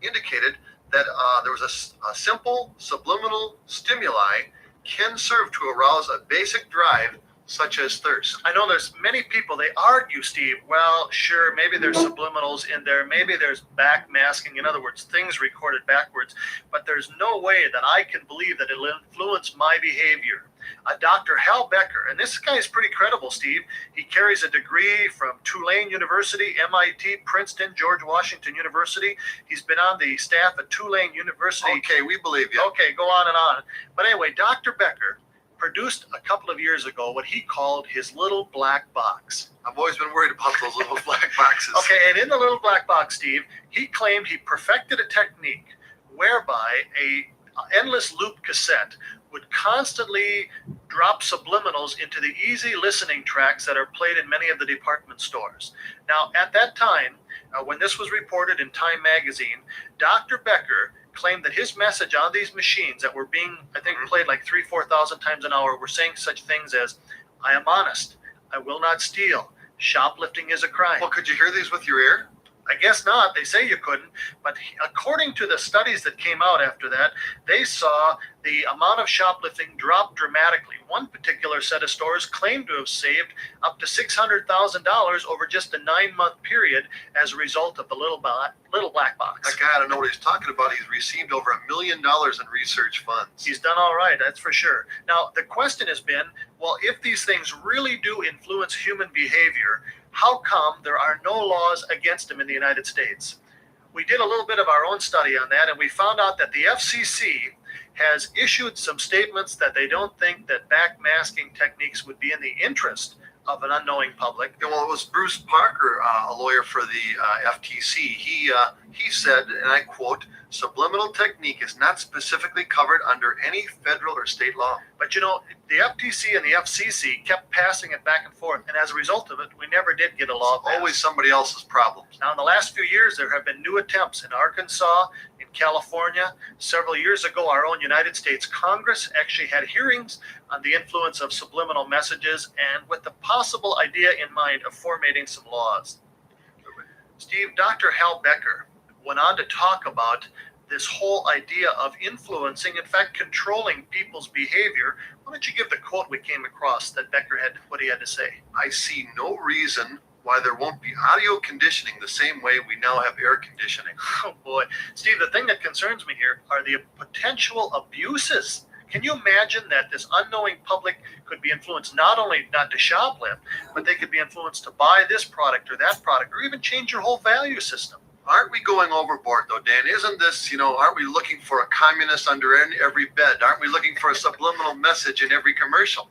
indicated that there was a simple subliminal stimuli can serve to arouse a basic drive such as thirst. I know there's many people, they argue, Steve, well, sure, maybe there's subliminals in there, maybe there's backmasking, in other words, things recorded backwards, but there's no way that I can believe that it'll influence my behavior. Dr. Hal Becker, and this guy is pretty credible, Steve. He carries a degree from Tulane University, MIT, Princeton, George Washington University. He's been on the staff at Tulane University. Okay, we believe you. Okay, go on and on. But anyway, Dr. Becker produced a couple of years ago what he called his little black box. I've always been worried about those little black boxes. Okay, and in the little black box, Steve, he claimed he perfected a technique whereby a endless loop cassette would constantly drop subliminals into the easy listening tracks that are played in many of the department stores. Now, at that time, when this was reported in Time magazine, Dr. Becker claimed that his message on these machines that were being, I think, played like 4,000 times an hour were saying such things as, I am honest, I will not steal, shoplifting is a crime. Well, could you hear these with your ear? I guess not. They say you couldn't. But according to the studies that came out after that, they saw the amount of shoplifting drop dramatically. One particular set of stores claimed to have saved up to $600,000 over just a 9-month period as a result of the little black box. That guy ought to know what he's talking about. He's received over $1 million in research funds. He's done all right, that's for sure. Now, the question has been, well, if these things really do influence human behavior, how come there are no laws against them in the United States? We did a little bit of our own study on that, and we found out that the FCC has issued some statements that they don't think that backmasking techniques would be in the interest of an unknowing public. Yeah, well, it was Bruce Parker, a lawyer for the FTC. He said, and I quote, subliminal technique is not specifically covered under any federal or state law. But you know, the FTC and the FCC kept passing it back and forth, and as a result of it, we never did get a law passed. Always somebody else's problems. Now, in the last few years, there have been new attempts in Arkansas, in California. Several years ago, our own United States Congress actually had hearings on the influence of subliminal messages and with the possible idea in mind of formulating some laws. Steve, Dr. Hal Becker went on to talk about this whole idea of influencing, in fact, controlling people's behavior. Why don't you give the quote we came across that Becker had, what he had to say? I see no reason why there won't be audio conditioning the same way we now have air conditioning. Oh boy. Steve, the thing that concerns me here are the potential abuses. Can you imagine that this unknowing public could be influenced not only not to shoplift, but they could be influenced to buy this product or that product, or even change your whole value system? Aren't we going overboard, though, Dan? Isn't this, aren't we looking for a communist under every bed? Aren't we looking for a subliminal message in every commercial?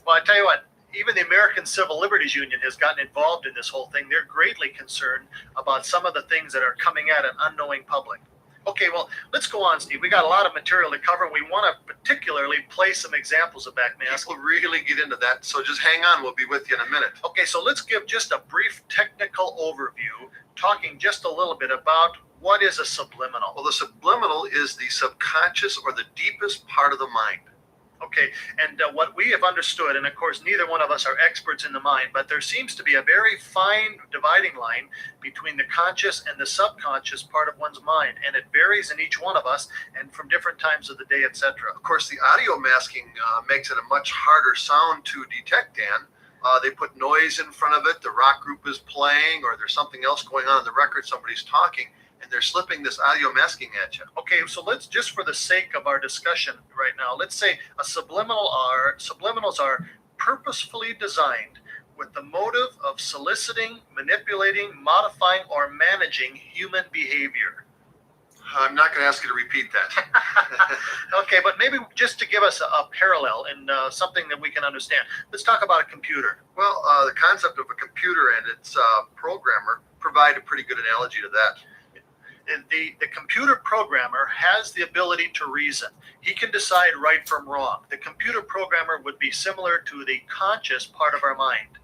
Well, I tell you what, even the American Civil Liberties Union has gotten involved in this whole thing. They're greatly concerned about some of the things that are coming at an unknowing public. Okay, well, let's go on, Steve. We got a lot of material to cover. We want to particularly play some examples of backmasking. We'll really get into that, so just hang on. We'll be with you in a minute. Okay, so let's give just a brief technical overview, talking just a little bit about what is a subliminal. Well, the subliminal is the subconscious or the deepest part of the mind. Okay, and what we have understood, and of course neither one of us are experts in the mind, but there seems to be a very fine dividing line between the conscious and the subconscious part of one's mind, and it varies in each one of us and from different times of the day, etc. Of course, the audio masking makes it a much harder sound to detect, Dan. They put noise in front of it, the rock group is playing, or there's something else going on in the record, somebody's talking, and they're slipping this audio masking at you. Okay, so let's, just for the sake of our discussion right now, let's say subliminals are purposefully designed with the motive of soliciting, manipulating, modifying, or managing human behavior. I'm not going to ask you to repeat that. Okay, but maybe just to give us a parallel and something that we can understand. Let's talk about a computer. Well, the concept of a computer and its programmer provide a pretty good analogy to that. The computer programmer has the ability to reason. He can decide right from wrong. The computer programmer would be similar to the conscious part of our mind.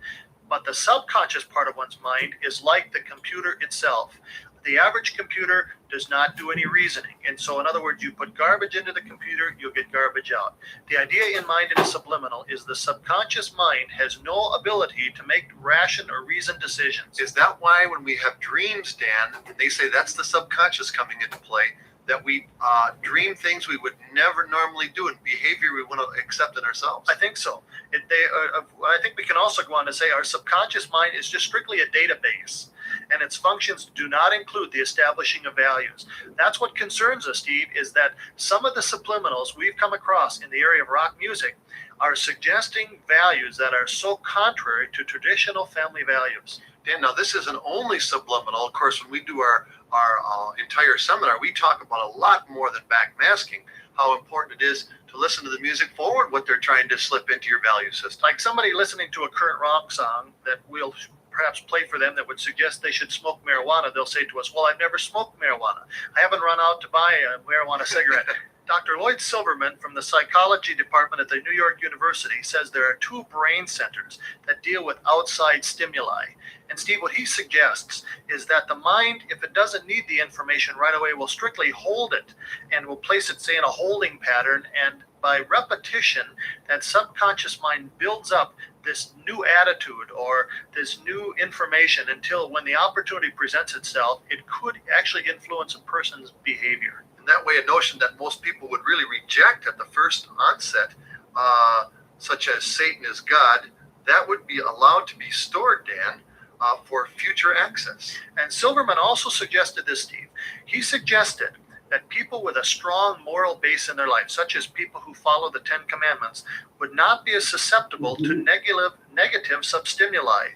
But the subconscious part of one's mind is like the computer itself. The average computer does not do any reasoning. And so, in other words, you put garbage into the computer, you'll get garbage out. The idea in mind in a subliminal is the subconscious mind has no ability to make ration or reasoned decisions. Is that why when we have dreams, Dan, and they say that's the subconscious coming into play, that we dream things we would never normally do and behavior we want to accept in ourselves? I think so. I think we can also go on to say our subconscious mind is just strictly a database, and its functions do not include the establishing of values. That's what concerns us, Steve, is that some of the subliminals we've come across in the area of rock music are suggesting values that are so contrary to traditional family values. Dan, now this isn't only subliminal. Of course, when we do our entire seminar, we talk about a lot more than backmasking, how important it is to listen to the music forward, what they're trying to slip into your value system. Like somebody listening to a current rock song that we'll perhaps play for them that would suggest they should smoke marijuana, they'll say to us, well, I've never smoked marijuana. I haven't run out to buy a marijuana cigarette. Dr. Lloyd Silverman from the psychology department at the New York University says there are two brain centers that deal with outside stimuli. And Steve, what he suggests is that the mind, if it doesn't need the information right away, will strictly hold it and will place it, say, in a holding pattern. And by repetition, that subconscious mind builds up this new attitude or this new information until when the opportunity presents itself, it could actually influence a person's behavior. And that way, a notion that most people would really reject at the first onset, such as Satan is God, that would be allowed to be stored, Dan, for future access. And Silverman also suggested this, Steve. He suggested that people with a strong moral base in their life, such as people who follow the Ten Commandments, would not be as susceptible to negative substimuli,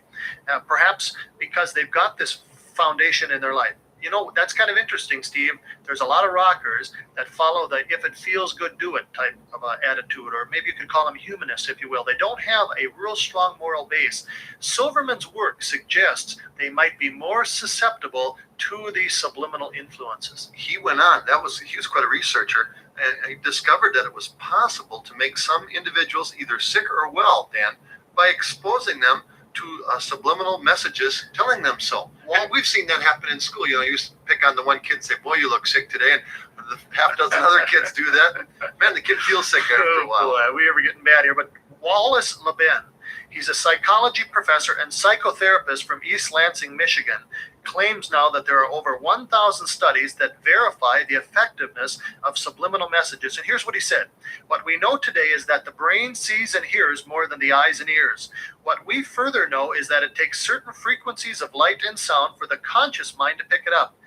perhaps because they've got this foundation in their life. You know, that's kind of interesting, Steve. There's a lot of rockers that follow the if it feels good, do it type of attitude, or maybe you could call them humanists, if you will. They don't have a real strong moral base. Silverman's work suggests they might be more susceptible to these subliminal influences. He went on, he was quite a researcher, and he discovered that it was possible to make some individuals either sick or well, Dan, by exposing them to subliminal messages telling them so. And we've seen that happen in school. You know, you used to pick on the one kid and say, boy, you look sick today. And the half dozen other kids do that. Man, the kid feels sick after a while. Boy, we ever getting bad here. But Wallace Leben, he's a psychology professor and psychotherapist from East Lansing, Michigan, claims now that there are over 1,000 studies that verify the effectiveness of subliminal messages. And here's what he said. What we know today is that the brain sees and hears more than the eyes and ears. What we further know is that it takes certain frequencies of light and sound for the conscious mind to pick it up.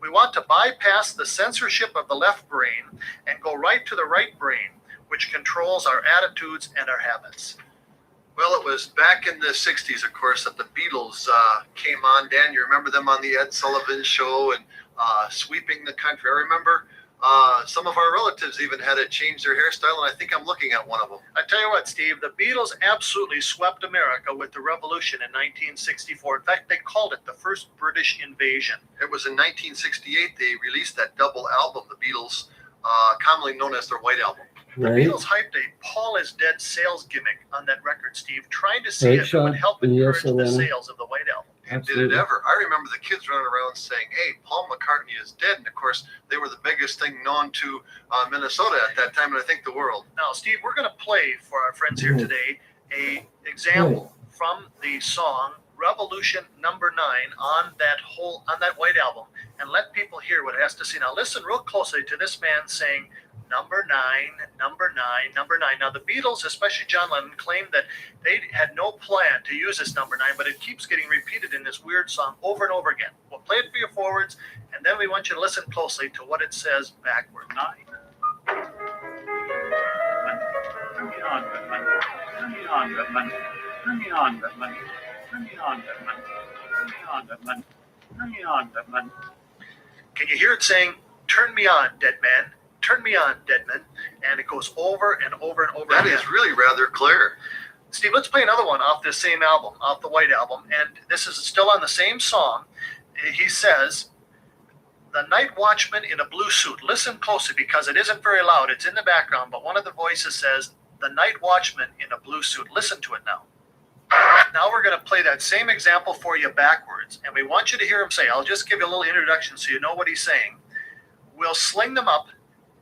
We want to bypass the censorship of the left brain and go right to the right brain, which controls our attitudes and our habits. Well, it was back in the 60s, of course, that the Beatles came on. Dan, you remember them on the Ed Sullivan Show and sweeping the country. I remember some of our relatives even had to change their hairstyle, and I think I'm looking at one of them. I tell you what, Steve, the Beatles absolutely swept America with the revolution in 1964. In fact, they called it the first British invasion. It was in 1968 they released that double album, the Beatles, commonly known as their White Album. The Beatles hyped a Paul is Dead sales gimmick on that record, Steve, trying to see if it would help encourage the sales of the White Album. And did it ever? I remember the kids running around saying, hey, Paul McCartney is dead. And, of course, they were the biggest thing known to Minnesota at that time, and I think the world. Now, Steve, we're going to play for our friends here today a example from the song Revolution Number 9 on that White Album, and let people hear what it has to say. Now, listen real closely to this man saying, Number 9, number 9, number 9. Now, the Beatles, especially John Lennon, claimed that they had no plan to use this number 9, but it keeps getting repeated in this weird song over and over again. We'll play it for you forwards, and then we want you to listen closely to what it says backward. 9. Turn me on, Redman. Turn me on, Redman. Turn me on, Redman. Turn me on, Redman. Turn me on, Redman. Turn me on, Redman. Can you hear it saying, turn me on, dead man? Turn me on, Deadman, and it goes over and over and over That again. Is really rather clear. Steve, let's play another one off this same album, off the White Album, and this is still on the same song. He says, the night watchman in a blue suit. Listen closely because it isn't very loud. It's in the background, but one of the voices says, the night watchman in a blue suit. Listen to it now. Now we're going to play that same example for you backwards, and we want you to hear him say, I'll just give you a little introduction so you know what he's saying. We'll sling them up.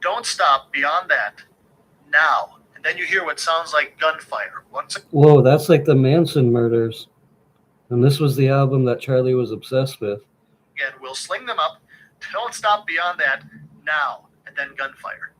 Don't stop beyond that. Now. And then you hear what sounds like gunfire. Whoa, that's like the Manson murders. And this was the album that Charlie was obsessed with. Again, we'll sling them up. Don't stop beyond that. Now. And then gunfire.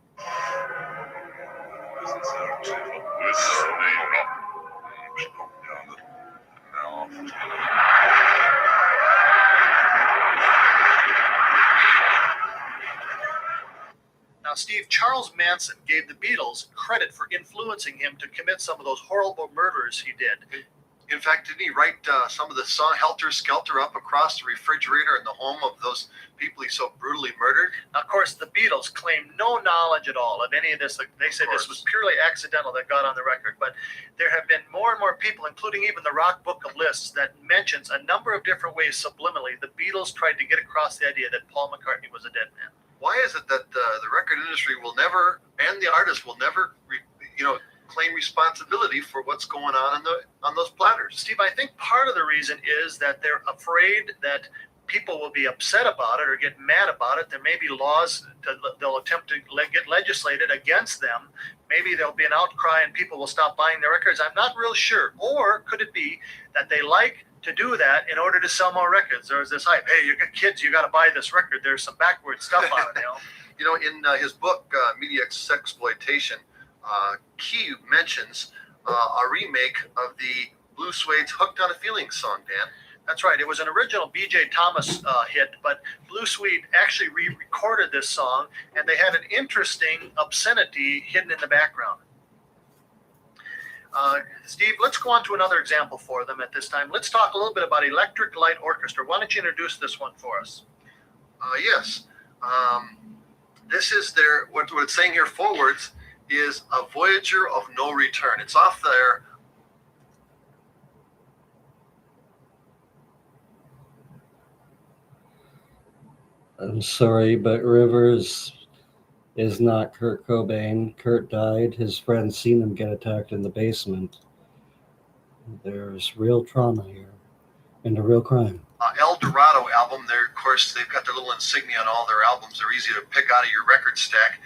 Now, Steve, Charles Manson gave the Beatles credit for influencing him to commit some of those horrible murders he did. In fact, didn't he write some of the song Helter Skelter up across the refrigerator in the home of those people he so brutally murdered? Of course, the Beatles claim no knowledge at all of any of this. They said this was purely accidental that got on the record. But there have been more and more people, including even the Rock Book of Lists, that mentions a number of different ways subliminally the Beatles tried to get across the idea that Paul McCartney was a dead man. Why is it that the record industry will never, and the artist will never, claim responsibility for what's going on on those platters? Steve, I think part of the reason is that they're afraid that people will be upset about it or get mad about it. There may be laws they'll attempt to get legislated against them. Maybe there'll be an outcry and people will stop buying their records. I'm not real sure. Or could it be that they like to do that in order to sell more records? There's this hype. Hey, you got kids, you got to buy this record. There's some backward stuff on it. In his book, Media Sexploitation, Key mentions a remake of the Blue Suede's Hooked on a Feeling song, Dan. That's right. It was an original B.J. Thomas hit, but Blue Suede actually re-recorded this song, and they had an interesting obscenity hidden in the background. Steve, let's go on to another example for them at this time. Let's talk a little bit about Electric Light Orchestra. Why don't you introduce this one for us? Yes. This is what it's saying here forwards is A Voyager of No Return. It's off there. I'm sorry, but Rivers is not Kurt Cobain. Kurt died. His friends seen him get attacked in the basement. There's real trauma here and a real crime. El Dorado album. Of course, they've got their little insignia on all their albums. They're easy to pick out of your record stack.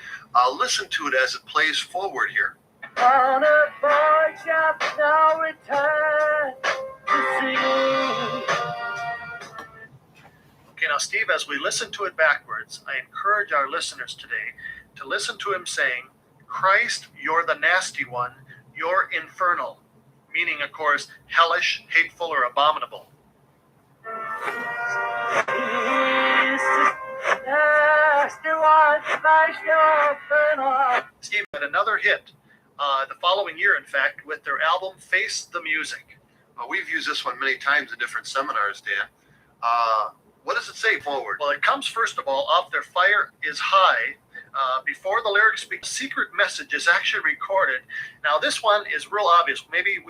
Listen to it as it plays forward here. On a voyage of no return to sea. Okay, now, Steve, as we listen to it backwards, I encourage our listeners today to listen to him saying, Christ, you're the nasty one, you're infernal, meaning, of course, hellish, hateful, or abominable. Steve had another hit the following year, in fact, with their album Face the Music. We've used this one many times in different seminars, Dan. What does it say forward? Well, it comes, first of all, off their Fire is High. Before the lyrics speak, a secret message is actually recorded. Now, this one is real obvious. Maybe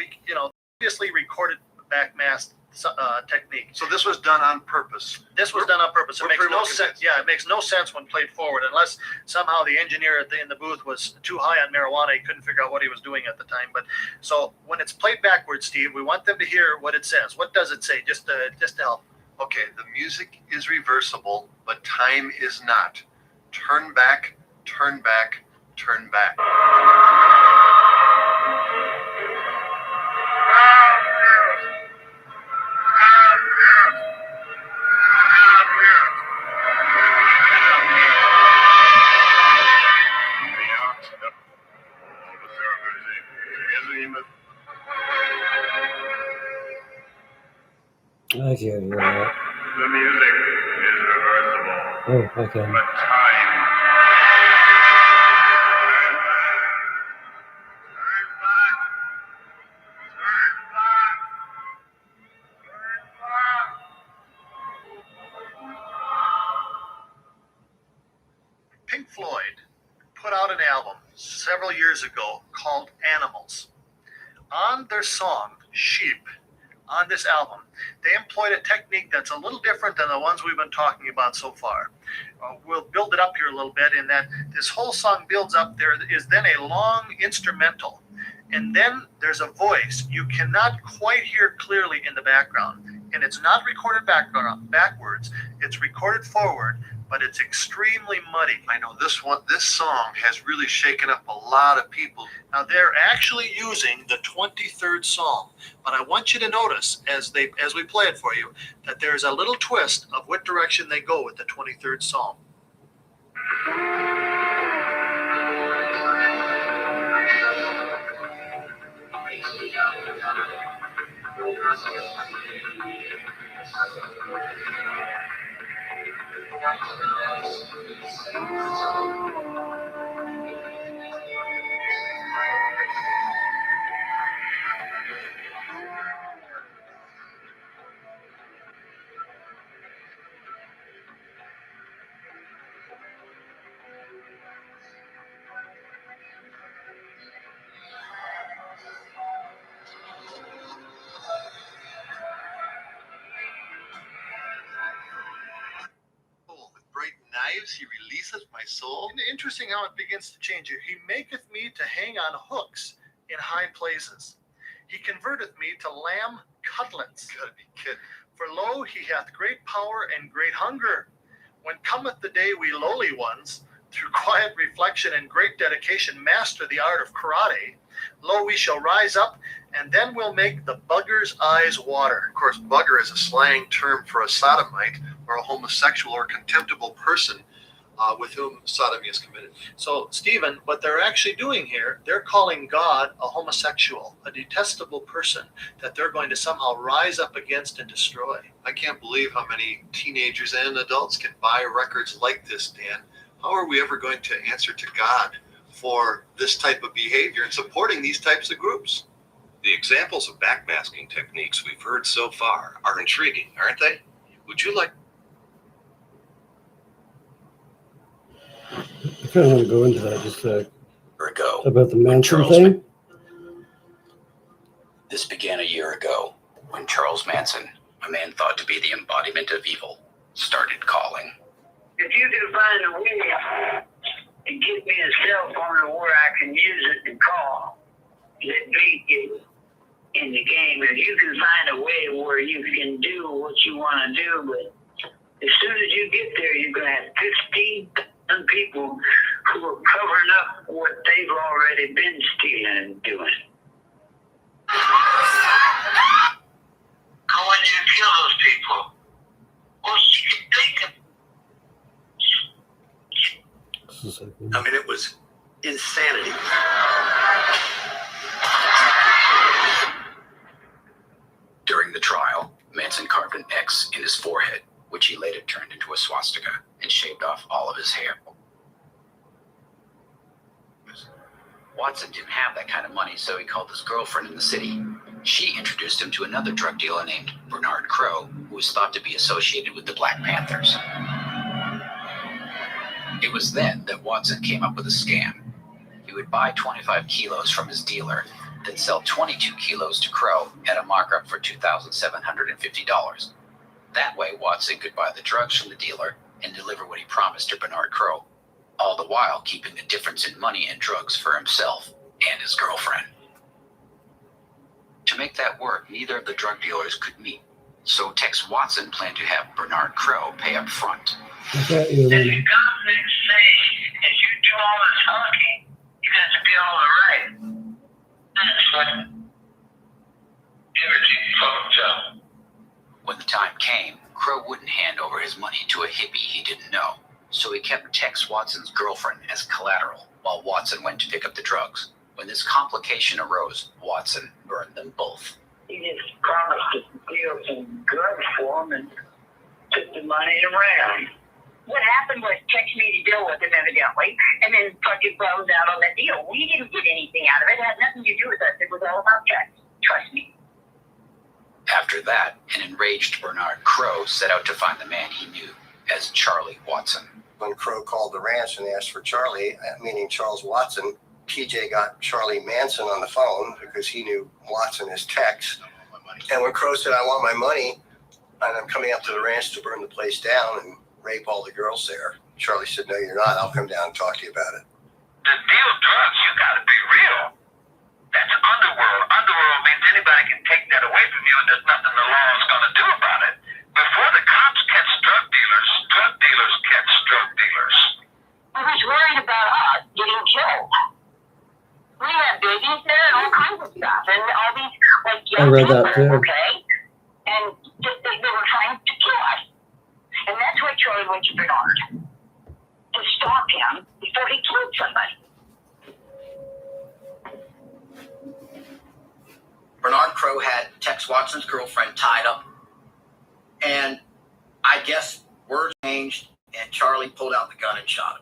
obviously recorded backmasked technique. So this was done on purpose. This was done on purpose. It makes no sense. Yeah, it makes no sense when played forward, unless somehow the engineer in the booth was too high on marijuana. He couldn't figure out what he was doing at the time. But so when it's played backwards, Steve, we want them to hear what it says. What does it say? Just to help. Okay, the music is reversible, but time is not. Turn back, turn back, turn back. I hear you. The music is reversible. Oh, okay. But time. Pink Floyd put out an album several years ago called Animals. On their song, Sheep, on this album, they employed a technique that's a little different than the ones we've been talking about so far. We'll build it up here a little bit in that this whole song builds up. There is then a long instrumental, and then there's a voice you cannot quite hear clearly in the background. And it's not recorded backwards, it's recorded forward, but it's extremely muddy. I know this song has really shaken up a lot of people. Now they're actually using the 23rd Psalm, but I want you to notice as we play it for you that there's a little twist of what direction they go with the 23rd Psalm. lives, he releaseth my soul. And interesting how it begins to change here. He maketh me to hang on hooks in high places. He converteth me to lamb cutlets. You gotta be kidding. For lo, he hath great power and great hunger. When cometh the day we lowly ones, through quiet reflection and great dedication, master the art of karate, lo, we shall rise up, and then we'll make the bugger's eyes water. Of course, bugger is a slang term for a sodomite or a homosexual or contemptible person with whom sodomy is committed. So, Stephen, what they're actually doing here, they're calling God a homosexual, a detestable person that they're going to somehow rise up against and destroy. I can't believe how many teenagers and adults can buy records like this, Dan. How are we ever going to answer to God for this type of behavior and supporting these types of groups? The examples of backmasking techniques we've heard so far are intriguing, aren't they? Would you like... I kind of want to go into that just ago. about the Manson Charles thing. This began a year ago when Charles Manson, a man thought to be the embodiment of evil, started calling. If you can find a way and get me a cell phone where I can use it to call, let me get in the game. If you can find a way where you can do what you want to do, but as soon as you get there, you're going to have 15,000 people who are covering up what they've already been stealing and doing. Go in there and kill those people. Or you can think of. I mean, it was insanity. During the trial, Manson carved an X in his forehead, which he later turned into a swastika and shaved off all of his hair. Watson didn't have that kind of money, so he called his girlfriend in the city. She introduced him to another drug dealer named Bernard Crowe, who was thought to be associated with the Black Panthers. It was then that Watson came up with a scam. He would buy 25 kilos from his dealer, then sell 22 kilos to Crowe at a markup for $2,750. That way, Watson could buy the drugs from the dealer and deliver what he promised to Bernard Crowe, all the while keeping the difference in money and drugs for himself and his girlfriend. To make that work, neither of the drug dealers could meet, so Tex Watson planned to have Bernard Crowe pay up front. If you come next say, as you do all the talking, you got to be all right. That's like everything fucked up. When the time came, Crowe wouldn't hand over his money to a hippie he didn't know, so he kept Tex Watson's girlfriend as collateral while Watson went to pick up the drugs. When this complication arose, Watson burned them both. He just promised to deal some drugs for him and took the money and ran. What happened was Tex made a deal with him evidently, and then fucking blows out on that deal. We didn't get anything out of it. It had nothing to do with us. It was all about Tex. Trust me. After that, an enraged Bernard Crowe set out to find the man he knew as Charlie Watson. When Crowe called the ranch and asked for Charlie, meaning Charles Watson, TJ got Charlie Manson on the phone because he knew Watson as Tex. And when Crowe said, I want my money, and I'm coming up to the ranch to burn the place down and rape all the girls there, Charlie said, no, you're not. I'll come down and talk to you about it. The deal drugs, you gotta be real. That's underworld. Underworld means anybody can take that away from you and there's nothing the law is gonna do about it. Before the cops catch drug dealers catch drug dealers. I was worried about us getting killed. We had babies there and all kinds of stuff. And all these, like, young I read that people, too. okay? And they were trying to kill us. And that's why Charlie went to Bernard. To stop him before he killed somebody. Bernard Crowe had Tex Watson's girlfriend tied up, and I guess words changed, and Charlie pulled out the gun and shot him.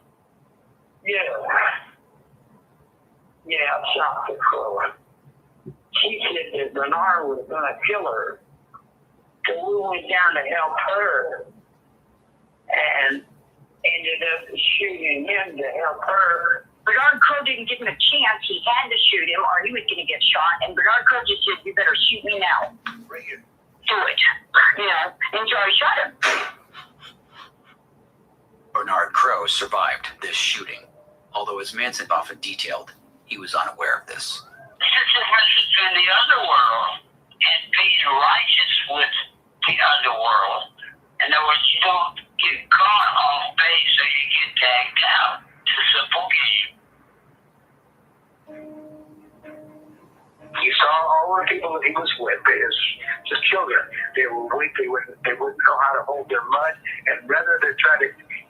Yeah, I shot the Crowe. She said that Bernard was going to kill her. So we went down to help her and ended up shooting him to help her. Bernard Crowe didn't give him a chance. He had to shoot him or he was going to get shot. And Bernard Crowe just said, you better shoot me now. Right here. Do it. You know, and Charlie shot him. Bernard Crow survived this shooting, although as Manson often detailed, he was unaware of this. This is a message to the underworld and being righteous with the underworld. In other words, you don't get caught off base so you get tagged out. It's a book issue. You saw all the people that he was with, just children. They were weak, they wouldn't know how to hold their mud, and rather than try to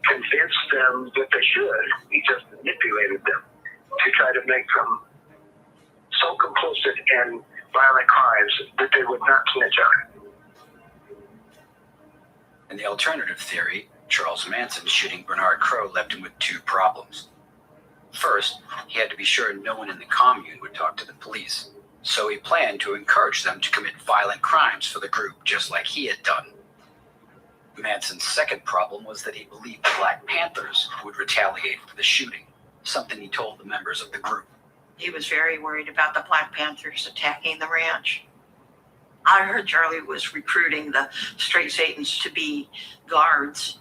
convince them that they should, he just manipulated them to try to make them so complicit in violent crimes that they would not snitch on it. In the alternative theory, Charles Manson shooting Bernard Crow left him with two problems. First, he had to be sure no one in the commune would talk to the police, so he planned to encourage them to commit violent crimes for the group just like he had done. Manson's second problem was that he believed the Black Panthers would retaliate for the shooting, something he told the members of the group. He was very worried about the Black Panthers attacking the ranch. I heard Charlie was recruiting the Straight Satans to be guards.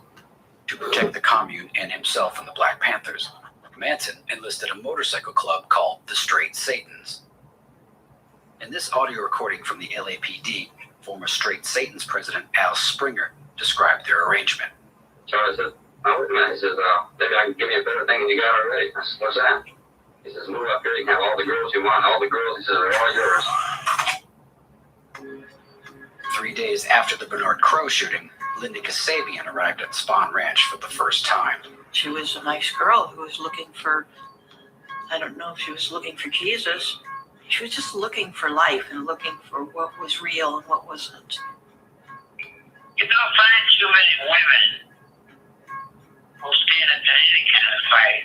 To protect the commune and himself from the Black Panthers, Manson enlisted a motorcycle club called the Straight Satans. In this audio recording from the LAPD, former Straight Satans president Al Springer described their arrangement. Charlie said, "Oh, wait a minute." He says, "Maybe I can give you a better thing than you got already." I said, "What's that?" He says, "Move up here. You can have all the girls you want. All the girls," he says, "are all yours." 3 days after the Bernard Crow shooting, Linda Kasabian arrived at Spawn Ranch for the first time. She was a nice girl who was looking for, I don't know if she was looking for Jesus. She was just looking for life and looking for what was real and what wasn't. You don't find too many women who stand up to any kind of fight.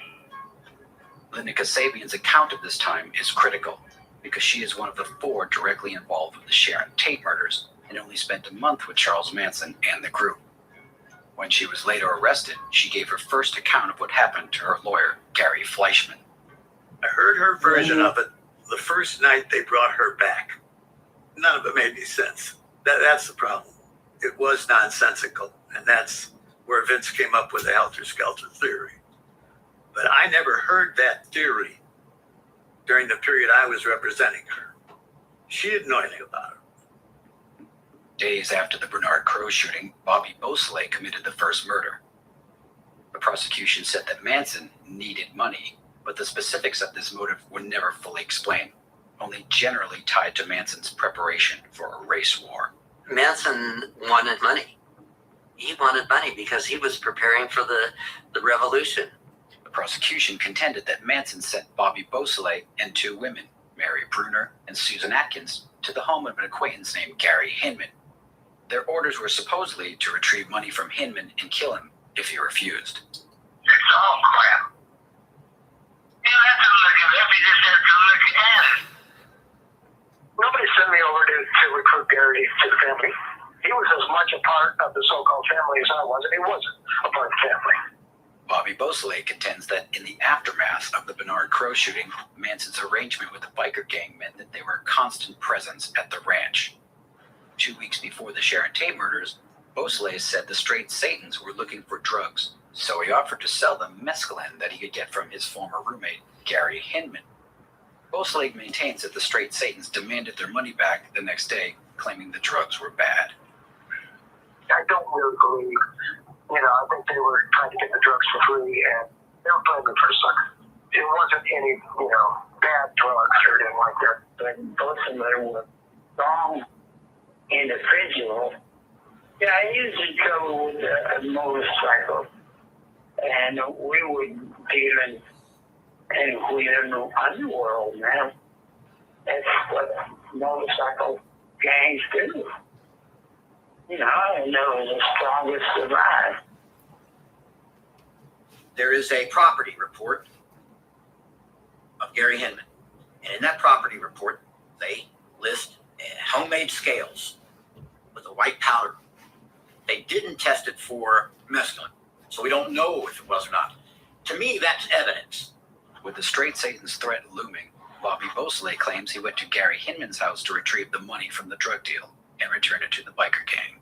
Linda Kasabian's account of this time is critical because she is one of the 4 directly involved with the Sharon Tate murders and only spent a month with Charles Manson and the group. When she was later arrested, she gave her first account of what happened to her lawyer, Gary Fleischman. I heard her version of it the first night they brought her back. None of it made any sense. That's the problem. It was nonsensical, and that's where Vince came up with the helter-skelter theory. But I never heard that theory during the period I was representing her. She didn't know anything about it. Days after the Bernard Crow shooting, Bobby Beausoleil committed the first murder. The prosecution said that Manson needed money, but the specifics of this motive were never fully explained, only generally tied to Manson's preparation for a race war. Manson wanted money. He wanted money because he was preparing for the revolution. The prosecution contended that Manson sent Bobby Beausoleil and 2 women, Mary Bruner and Susan Atkins, to the home of an acquaintance named Gary Hinman. Their orders were supposedly to retrieve money from Hinman and kill him if he refused. It's all crap. You don't have to look it up, you just have to look at it. Nobody sent me over to recruit Gary to the family. He was as much a part of the so-called family as I was, and he wasn't a part of the family. Bobby Beausoleil contends that in the aftermath of the Bernard Crow shooting, Manson's arrangement with the biker gang meant that they were a constant presence at the ranch. 2 weeks before the Sharon Tate murders, Beausoleil said the Straight Satans were looking for drugs, so he offered to sell them mescaline that he could get from his former roommate, Gary Hinman. Beausoleil maintains that the Straight Satans demanded their money back the next day, claiming the drugs were bad. I don't really believe, I think they were trying to get the drugs for free, and they were playing them for a sucker. It wasn't any, bad drugs or anything like that. But both of them were wrong individual. Yeah, I used to travel with a motorcycle, and we were dealing in the underworld, man. That's what motorcycle gangs do. I know the strongest survive. There is a property report of Gary Hinman, and in that property report, they list homemade scales with a white powder. They didn't test it for mescaline, so we don't know if it was or not. To me, that's evidence. With the Straight Satans threat looming, Bobby Beausoleil claims he went to Gary Hinman's house to retrieve the money from the drug deal and return it to the biker gang.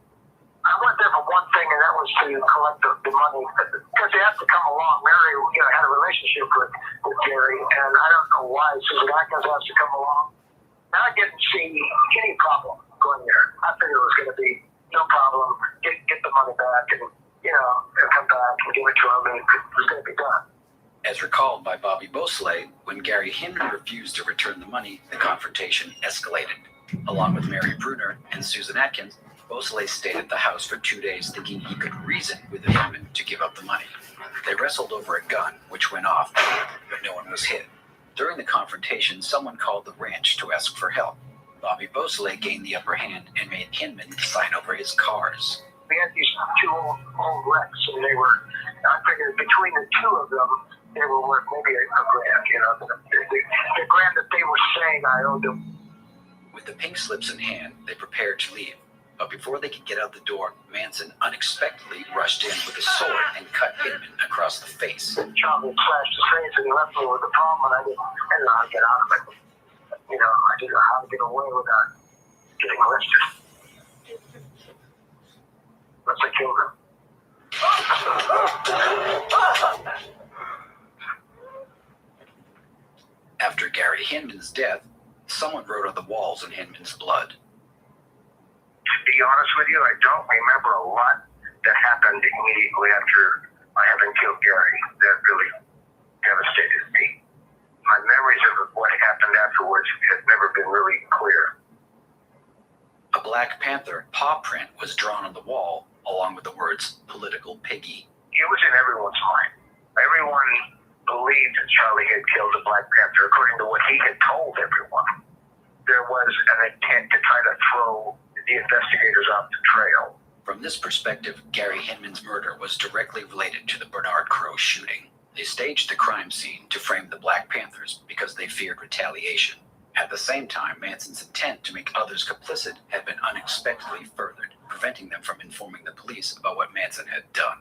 I went there for one thing, and that was to collect the money because they have to come along. Mary, had a relationship with Gary, and I don't know why Susan Atkins has to come along. And I didn't see any problem going there. I figured it was going to be no problem. Get the money back, and and come back and give it to him, and it was going to be done. As recalled by Bobby Beausoleil, when Gary Hinman refused to return the money, the confrontation escalated. Along with Mary Bruner and Susan Atkins, Beausoleil stayed at the house for 2 days thinking he could reason with Hinman to give up the money. They wrestled over a gun, which went off, but no one was hit. During the confrontation, someone called the ranch to ask for help. Bobby Beausoleil gained the upper hand and made Hinman sign over his cars. We had these two old wrecks, and I figured between the two of them, they were worth maybe a grand, the grand that they were saying I owed them. With the pink slips in hand, they prepared to leave. But before they could get out the door, Manson unexpectedly rushed in with a sword and cut Hinman across the face. Charlie slashed his face, and he left me with the problem, and I didn't know how to get out of it. I didn't know how to get away without getting arrested. Unless I killed him. After Gary Hinman's death, someone wrote on the walls in Hinman's blood. To be honest with you, I don't remember a lot that happened immediately after I having killed Gary. That really devastated me. My memories of what happened afterwards have never been really clear. A Black Panther paw print was drawn on the wall, along with the words "political piggy." It was in everyone's mind. Everyone believed that Charlie had killed the Black Panther according to what he had told everyone. There was an intent to try to throw the investigators off the trail. From this perspective, Gary Hinman's murder was directly related to the Bernard Crowe shooting. They staged the crime scene to frame the Black Panthers because they feared retaliation. At the same time, Manson's intent to make others complicit had been unexpectedly furthered, preventing them from informing the police about what Manson had done.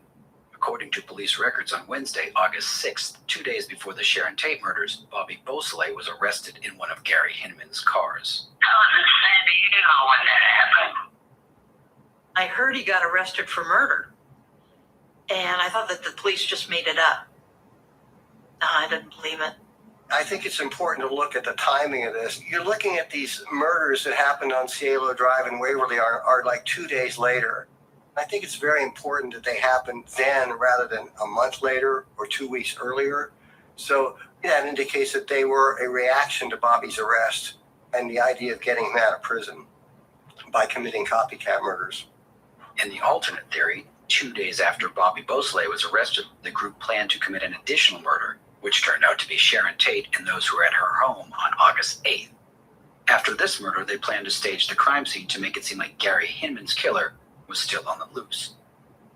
According to police records on Wednesday, August 6th, 2 days before the Sharon Tate murders, Bobby Beausoleil was arrested in one of Gary Hinman's cars. I was in San Diego when that happened. I heard he got arrested for murder. And I thought that the police just made it up. No, I didn't believe it. I think it's important to look at the timing of this. You're looking at these murders that happened on Cielo Drive in Waverly are like 2 days later. I think it's very important that they happened then rather than a month later or 2 weeks earlier. So that indicates that they were a reaction to Bobby's arrest and the idea of getting him out of prison by committing copycat murders. In the alternate theory, 2 days after Bobby Beausoleil was arrested, the group planned to commit an additional murder, which turned out to be Sharon Tate and those who were at her home on August 8th. After this murder, they planned to stage the crime scene to make it seem like Gary Hinman's killer was still on the loose.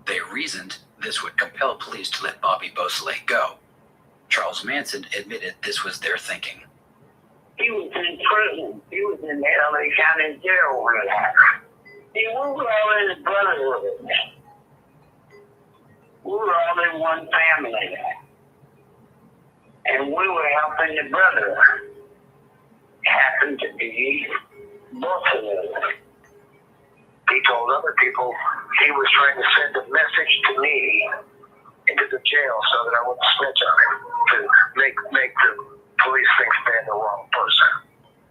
They reasoned this would compel police to let Bobby Beausoleil go. Charles Manson admitted this was their thinking. He was in prison. He was in the LA County jail when it happened. We were all in the brotherhood. We were all in one family. And we were helping the brother. Happened to be both of them. He told other people he was trying to send a message to me into the jail so that I wouldn't snitch on him to make the police think they're the wrong person.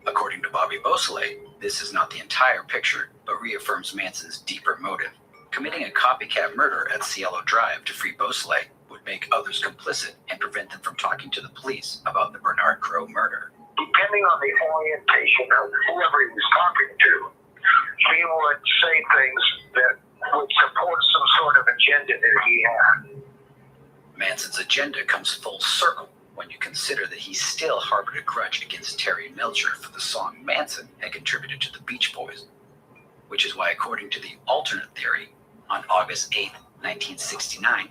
According to Bobby Beausoleil, this is not the entire picture, but reaffirms Manson's deeper motive. Committing a copycat murder at Cielo Drive to free Beausoleil would make others complicit and prevent them from talking to the police about the Bernard Crowe murder. Depending on the orientation of whoever he was talking to, he would say things that would support some sort of agenda that he had. Manson's agenda comes full circle when you consider that he still harbored a grudge against Terry Melcher for the song Manson had contributed to the Beach Boys, which is why, according to the alternate theory, on August 8, 1969,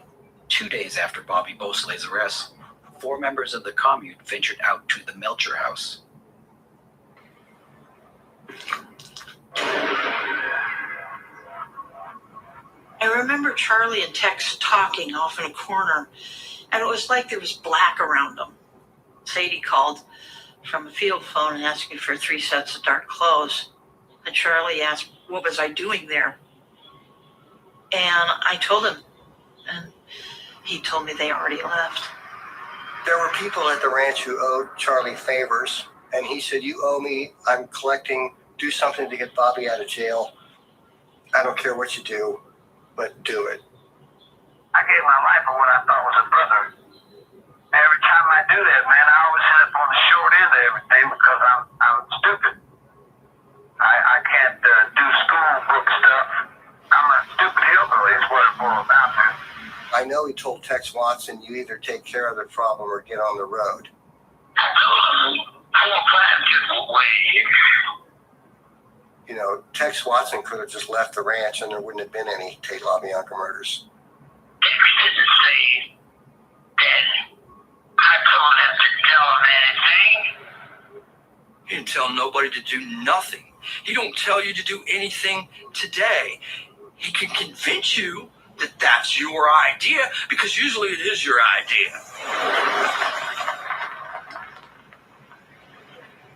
2 days after Bobby Beausoleil's arrest, 4 members of the commune ventured out to the Melcher house. I remember Charlie and Tex talking off in a corner, and it was like there was black around them. Sadie called from a field phone and asked me for 3 sets of dark clothes. And Charlie asked, what was I doing there? And I told him, and he told me they already left. There were people at the ranch who owed Charlie favors, and he said, "You owe me. I'm collecting. Do something to get Bobby out of jail. I don't care what you do, but do it." I gave my life for what I thought was a brother. Every time I do that, man, I always end up on the short end of everything because I'm stupid. I can't do school book stuff. I'm a stupid hillbilly is what it boils down to. I know he told Tex Watson, "You either take care of the problem or get on the road." You know, Tex Watson could have just left the ranch and there wouldn't have been any Tate LaBianca murders. Tex didn't say that I told him to tell him anything. He didn't tell nobody to do nothing. He don't tell you to do anything today. He can convince you that that's your idea, because usually it is your idea.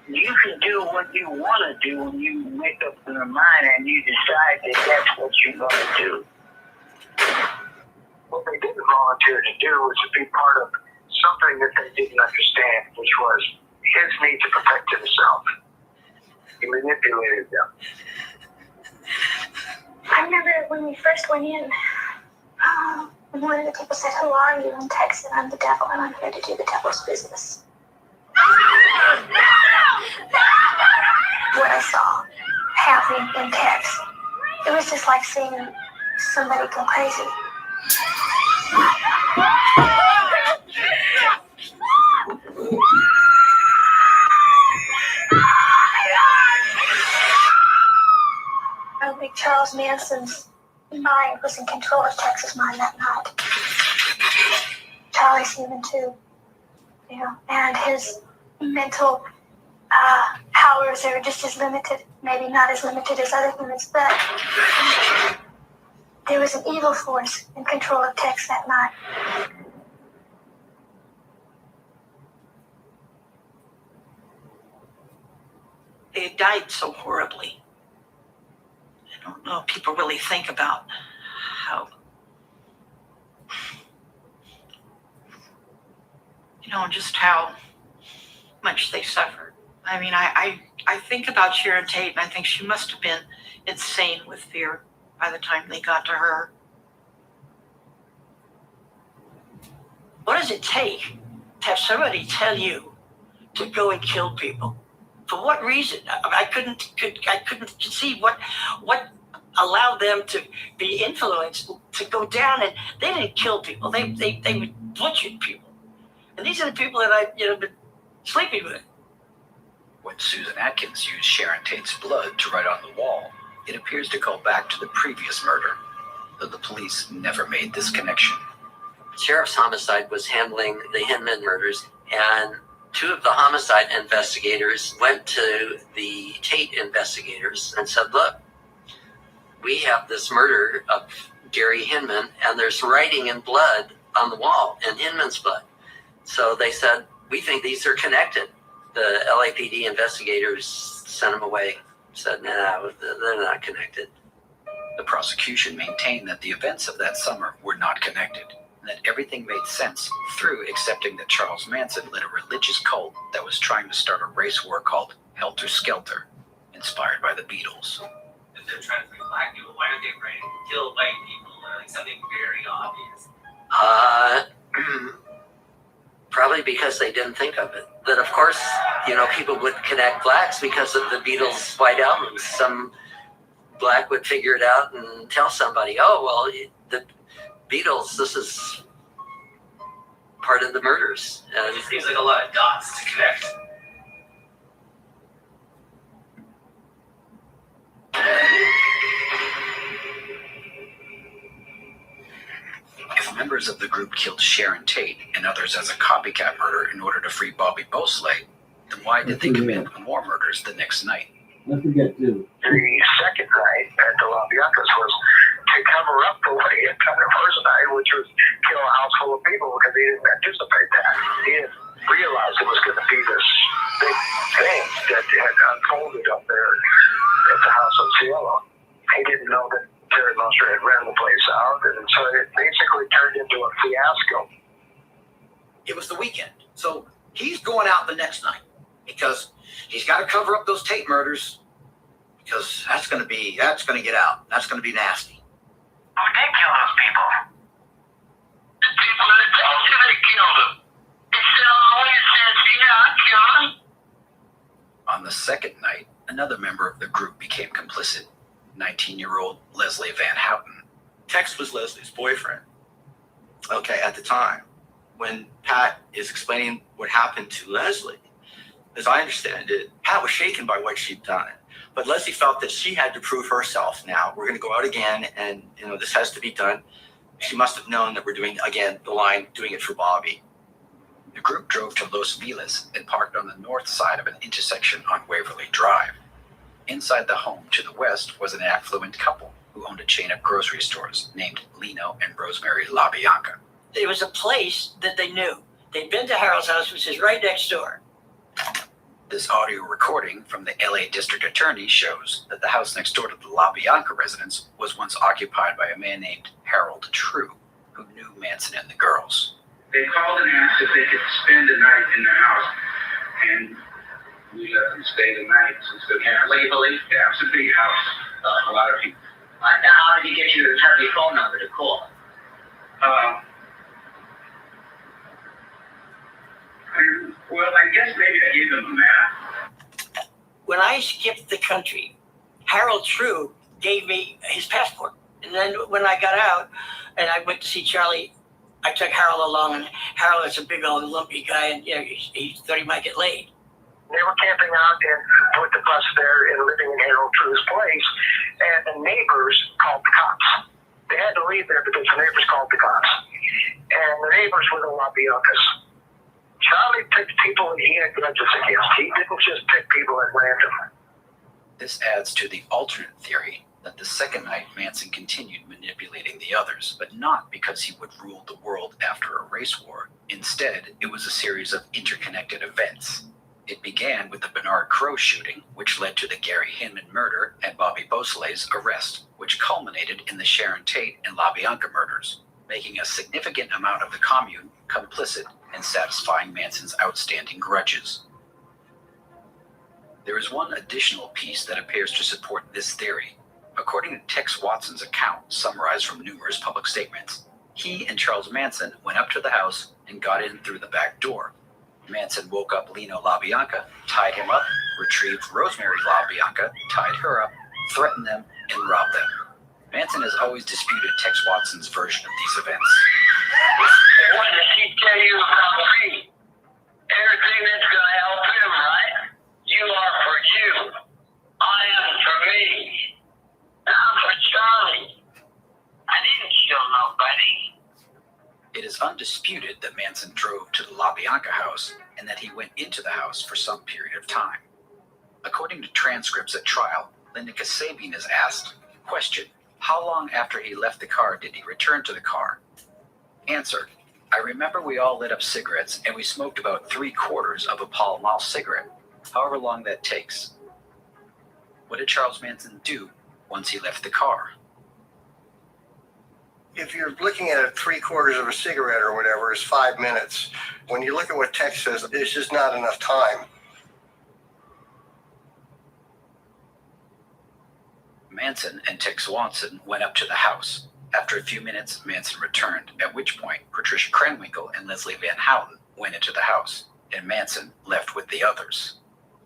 You can do what you want to do when you make up in your mind and you decide that that's what you're going to do. What they didn't volunteer to do was to be part of something that they didn't understand, which was his need to protect himself. He manipulated them. I remember when we first went in, one of the people said, "Who are you?" And Tex said, "I'm the devil, and I'm here to do the devil's business." What I saw happening in Tex, it was just like seeing somebody go crazy. I don't think Charles Manson's mind was in control of Tex's mind that night. Charlie's human too, you know, and his mental powers are just as limited, maybe not as limited as other humans, but there was an evil force in control of Tex that night. They had died so horribly. I don't know if people really think about how, you know, just how much they suffered. I mean, I think about Sharon Tate, and I think she must have been insane with fear by the time they got to her. What does it take to have somebody tell you to go and kill people? For what reason? I couldn't see what allowed them to be influenced to go down, and they didn't kill people. They butchered people, and these are the people that I've been sleeping with. When Susan Atkins used Sharon Tate's blood to write on the wall, it appears to go back to the previous murder, though the police never made this connection. Sheriff's Homicide was handling the Hinman murders, and two of the homicide investigators went to the Tate investigators and said, "Look, we have this murder of Gary Hinman, and there's writing in blood on the wall, in Hinman's blood." So they said, "We think these are connected." The LAPD investigators sent them away, said, "No, they're not connected." The prosecution maintained that the events of that summer were not connected, and that everything made sense through accepting that Charles Manson led a religious cult that was trying to start a race war called Helter Skelter, inspired by the Beatles. If they're trying to free black people, why aren't they trying to kill white people? Like something very obvious. Probably because they didn't think of it. That, of course, people would connect blacks because of the Beatles' White Album. Some black would figure it out and tell somebody, "Oh, well, the Beatles, this is part of the murders." And It seems like a lot of dots to connect. If members of the group killed Sharon Tate and others as a copycat murder in order to free Bobby Beausoleil, then why did they commit more murders the next night? Don't forget too. The second night at the LaBianca's was to cover up for what he had done the first night, which was kill a house full of people because he didn't anticipate that. He didn't realize it was going to be this big thing that had unfolded up there at the house in Cielo. He didn't know that Terry Munster had ran the place fiasco. It was the weekend. So he's going out the next night because he's got to cover up those Tate murders because that's going to get out. That's going to be nasty. Who did kill those people? The people that told you they killed them. It's always says, yeah, I killed them. On the second night, another member of the group became complicit, 19-year-old Leslie Van Houten. Tex was Leslie's boyfriend. Okay, at the time, when Pat is explaining what happened to Leslie, as I understand it, Pat was shaken by what she'd done. But Leslie felt that she had to prove herself now. We're going to go out again, and this has to be done. She must have known that we're doing, again, the line, doing it for Bobby. The group drove to Los Feliz and parked on the north side of an intersection on Waverly Drive. Inside the home to the west was an affluent couple who owned a chain of grocery stores named Lino and Rosemary LaBianca. There was a place that they knew. They'd been to Harold's house, which is right next door. This audio recording from the LA District Attorney shows that the house next door to the LaBianca residence was once occupied by a man named Harold True, who knew Manson and the girls. They called and asked if they could spend the night in the house, and we let them stay the night since they can't legally. Yeah, it's a big house. A lot of people. Now, how did you get your phone number to call? Well, I guess maybe I gave them a map. When I skipped the country, Harold True gave me his passport. And then when I got out and I went to see Charlie, I took Harold along, and Harold is a big old lumpy guy, and he thought he might get laid. They were camping out and with the bus there and living in Harold True's place, and the neighbors called the cops. They had to leave there because the neighbors called the cops. And the neighbors were the LaBiancas. Charlie picked people he had grudges against. He didn't just pick people at random. This adds to the alternate theory that the second night Manson continued manipulating the others, but not because he would rule the world after a race war. Instead, it was a series of interconnected events. It began with the Bernard Crowe shooting, which led to the Gary Hinman murder and Bobby Beausoleil's arrest, which culminated in the Sharon Tate and LaBianca murders, making a significant amount of the commune complicit in satisfying Manson's outstanding grudges. There is one additional piece that appears to support this theory. According to Tex Watson's account, summarized from numerous public statements, he and Charles Manson went up to the house and got in through the back door. Manson woke up Lino LaBianca, tied him up, retrieved Rosemary LaBianca, tied her up, threatened them, and robbed them. Manson has always disputed Tex Watson's version of these events. What did he tell you about me? Everything that's going to help him, right? You are for you. I am for me. I'm for Charlie. I didn't kill nobody. It is undisputed that Manson drove to the LaBianca house and that he went into the house for some period of time. According to transcripts at trial, Linda Kasabian is asked, question, how long after he left the car did he return to the car? Answer, I remember we all lit up cigarettes and we smoked about 3/4 of a Pall Mall cigarette, however long that takes. What did Charles Manson do once he left the car? If you're looking at 3/4 of a cigarette or whatever, is 5 minutes. When you look at what Tex says, it's just not enough time. Manson and Tex Watson went up to the house. After a few minutes, Manson returned, at which point Patricia Krenwinkel and Leslie Van Houten went into the house, and Manson left with the others.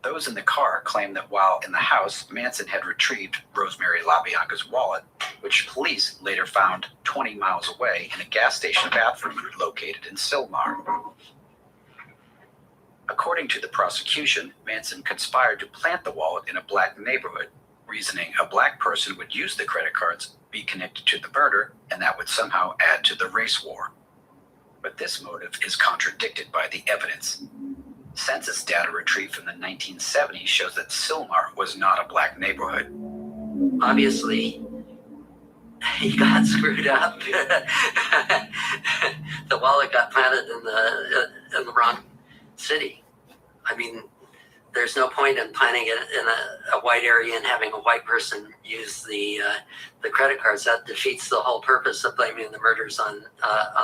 Those in the car claim that while in the house, Manson had retrieved Rosemary LaBianca's wallet, which police later found 20 miles away in a gas station bathroom located in Sylmar. According to the prosecution, Manson conspired to plant the wallet in a black neighborhood, reasoning a black person would use the credit cards, be connected to the murder, and that would somehow add to the race war. But this motive is contradicted by the evidence. Census data retrieved from the 1970s shows that Sylmar was not a black neighborhood. Obviously, he got screwed up. The wallet got planted in the wrong city. I mean, there's no no point in planning it in a white area and having a white person use the credit cards. That defeats the whole purpose of blaming the murders on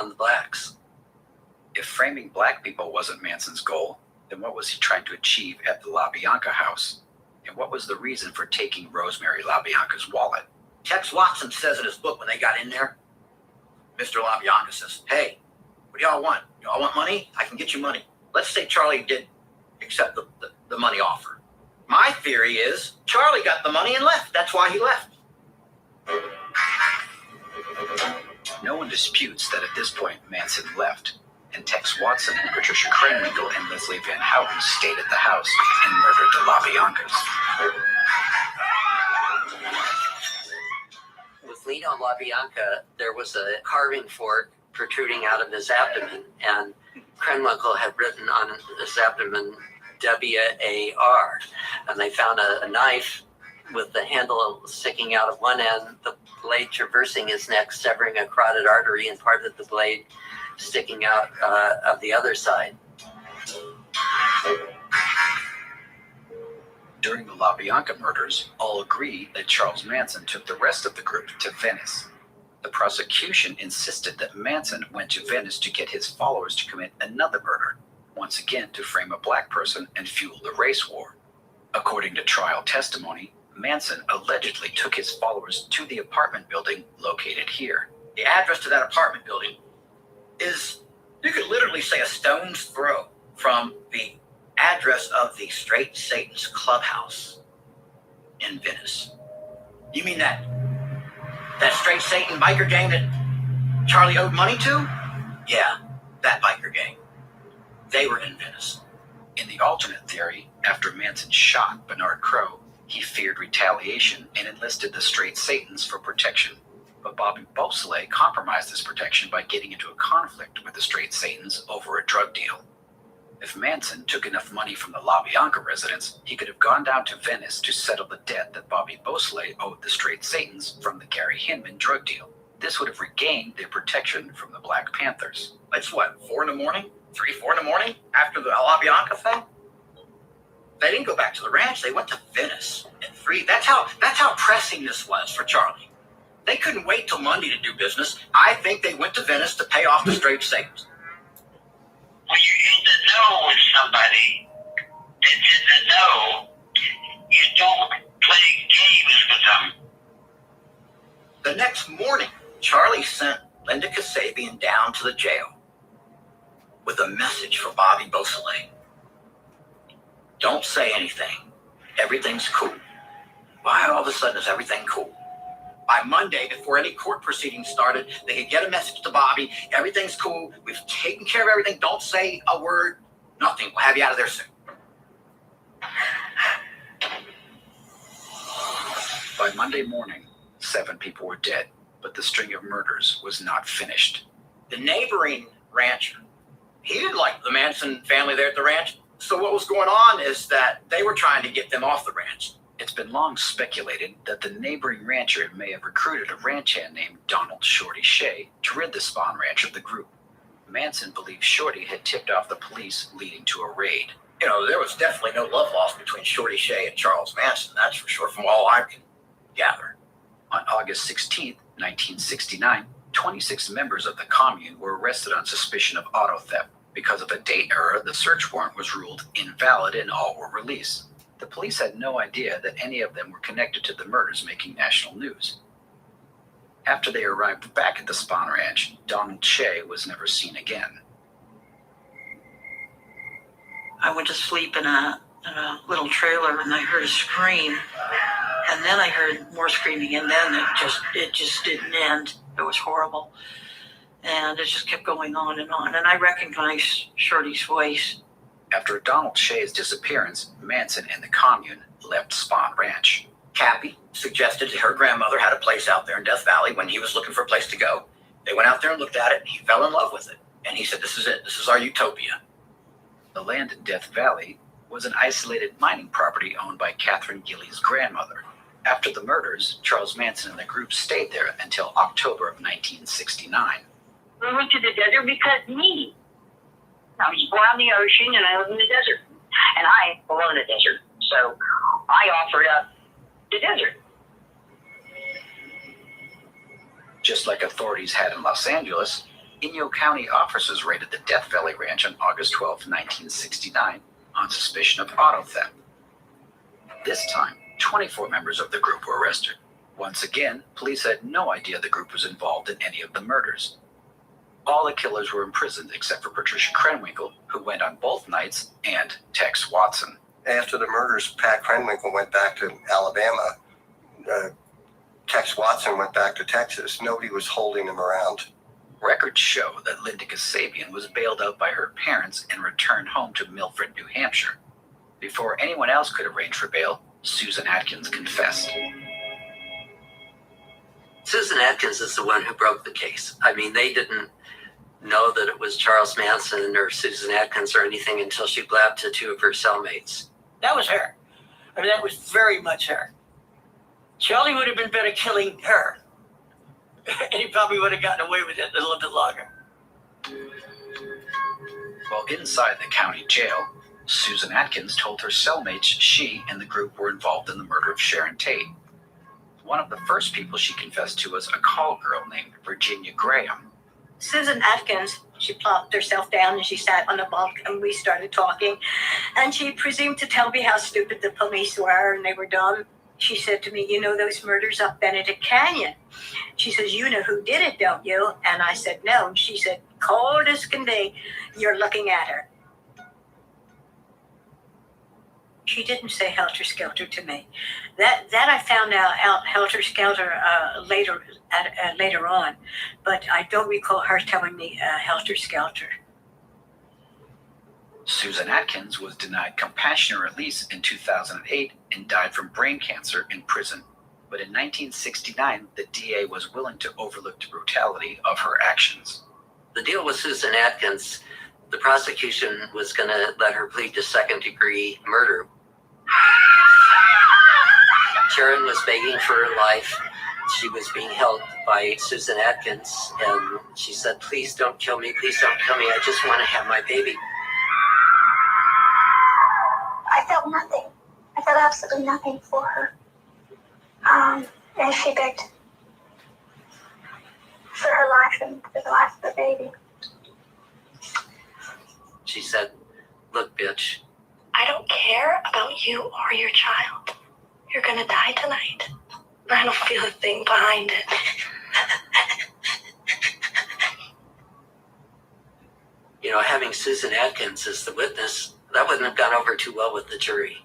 the blacks. If framing black people wasn't Manson's goal, then what was he trying to achieve at the LaBianca house? And what was the reason for taking Rosemary LaBianca's wallet? Tex Watson says in his book when they got in there, Mr. LaBianca says, hey, what do y'all want? Y'all want money? I can get you money. Let's say Charlie did accept the money offer. My theory is Charlie got the money and left. That's why he left. No one disputes that at this point Manson left, and Tex Watson and Patricia Krenwinkel and Leslie Van Houten stayed at the house and murdered the LaBiancas. With Lino LaBianca, there was a carving fork protruding out of his abdomen, and Krenwinkel had written on his abdomen W-A-R, and they found a knife with the handle sticking out of one end, the blade traversing his neck, severing a carotid artery, and part of the blade sticking out of the other side. During the LaBianca murders, all agree that Charles Manson took the rest of the group to Venice. The prosecution insisted that Manson went to Venice to get his followers to commit another murder, once again to frame a black person and fuel the race war. According to trial testimony, Manson allegedly took his followers to the apartment building located here. The address to that apartment building is, you could literally say, a stone's throw from the address of the Straight Satan's clubhouse in Venice. You mean that Straight Satan biker gang that Charlie owed money to? Yeah, that biker gang. They were in Venice. In the alternate theory, after Manson shot Bernard Crowe, he feared retaliation and enlisted the Straight Satans for protection. But Bobby Beausoleil compromised this protection by getting into a conflict with the Straight Satans over a drug deal. If Manson took enough money from the LaBianca residents, he could have gone down to Venice to settle the debt that Bobby Beausoleil owed the Straight Satans from the Gary Hinman drug deal. This would have regained their protection from the Black Panthers. It's what, 4 in the morning? 3, 4 in the morning? After the LaBianca thing? They didn't go back to the ranch. They went to Venice at 3. That's how pressing this was for Charlie. They couldn't wait till Monday to do business. I think they went to Venice to pay off the Straight Satans. When you get to know somebody that's in the know, you don't play games with them. The next morning, Charlie sent Linda Kasabian down to the jail with a message for Bobby Beausoleil. Don't say anything. Everything's cool. Why all of a sudden is everything cool? By Monday, before any court proceedings started, they could get a message to Bobby. Everything's cool. We've taken care of everything. Don't say a word. Nothing. We'll have you out of there soon. By Monday morning, 7 people were dead, but the string of murders was not finished. The neighboring rancher, he didn't like the Manson family there at the ranch. So what was going on is that they were trying to get them off the ranch. It's been long speculated that the neighboring rancher may have recruited a ranch hand named Donald Shorty Shea to rid the Spahn Ranch of the group. Manson believed Shorty had tipped off the police, leading to a raid. You know, there was definitely no love lost between Shorty Shea and Charles Manson, that's for sure, from all I can gather. On August 16, 1969, 26 members of the commune were arrested on suspicion of auto theft. Because of a date error, the search warrant was ruled invalid and all were released. The police had no idea that any of them were connected to the murders making national news. After they arrived back at the Spahn Ranch, Donald Shea was never seen again. I went to sleep in a little trailer and I heard a scream. And then I heard more screaming, and then it just didn't end. It was horrible. And it just kept going on. And I recognized Shorty's voice. After Donald Shea's disappearance, Manson and the commune left Spahn Ranch. Cappy suggested that her grandmother had a place out there in Death Valley when he was looking for a place to go. They went out there and looked at it, and he fell in love with it. And he said, this is it. This is our utopia. The land in Death Valley was an isolated mining property owned by Catherine Gillies' grandmother. After the murders, Charles Manson and the group stayed there until October of 1969. We went to the desert because me. I was born on the ocean and I live in the desert. And I belong in the desert. So I offered up the desert. Just like authorities had in Los Angeles, Inyo County officers raided the Death Valley Ranch on August 12, 1969, on suspicion of auto theft. This time, 24 members of the group were arrested. Once again, police had no idea the group was involved in any of the murders. All the killers were imprisoned except for Patricia Krenwinkel, who went on both nights, and Tex Watson. After the murders, Pat Krenwinkel went back to Alabama. Tex Watson went back to Texas. Nobody was holding him around. Records show that Linda Kasabian was bailed out by her parents and returned home to Milford, New Hampshire. Before anyone else could arrange for bail, Susan Atkins confessed. Susan Atkins is the one who broke the case. I mean, they didn't know that it was Charles Manson or Susan Atkins or anything until she blabbed to two of her cellmates. That was her. I mean, that was very much her. Charlie would have been better killing her. And he probably would have gotten away with it a little bit longer. While inside the county jail, Susan Atkins told her cellmates she and the group were involved in the murder of Sharon Tate. One of the first people she confessed to was a call girl named Virginia Graham. Susan Atkins, she plopped herself down and she sat on the bunk and we started talking. And she presumed to tell me how stupid the police were and they were dumb. She said to me, you know those murders up Benedict Canyon? She says, you know who did it, don't you? And I said, no. And she said, cold as can be, you're looking at her. She didn't say helter-skelter to me. That I found out helter-skelter later on, but I don't recall her telling me helter-skelter. Susan Atkins was denied compassionate release in 2008 and died from brain cancer in prison. But in 1969, the DA was willing to overlook the brutality of her actions. The deal with Susan Atkins, the prosecution was going to let her plead to second-degree murder. Sharon was begging for her life. She was being held by Susan Atkins, and she said, please don't kill me, please don't kill me, I just want to have my baby. I felt nothing. I felt absolutely nothing for her. And she begged for her life and for the life of the baby. She said, look, bitch. I don't care about you or your child. You're gonna die tonight. I don't feel a thing behind it. You know, having Susan Atkins as the witness, that wouldn't have gone over too well with the jury.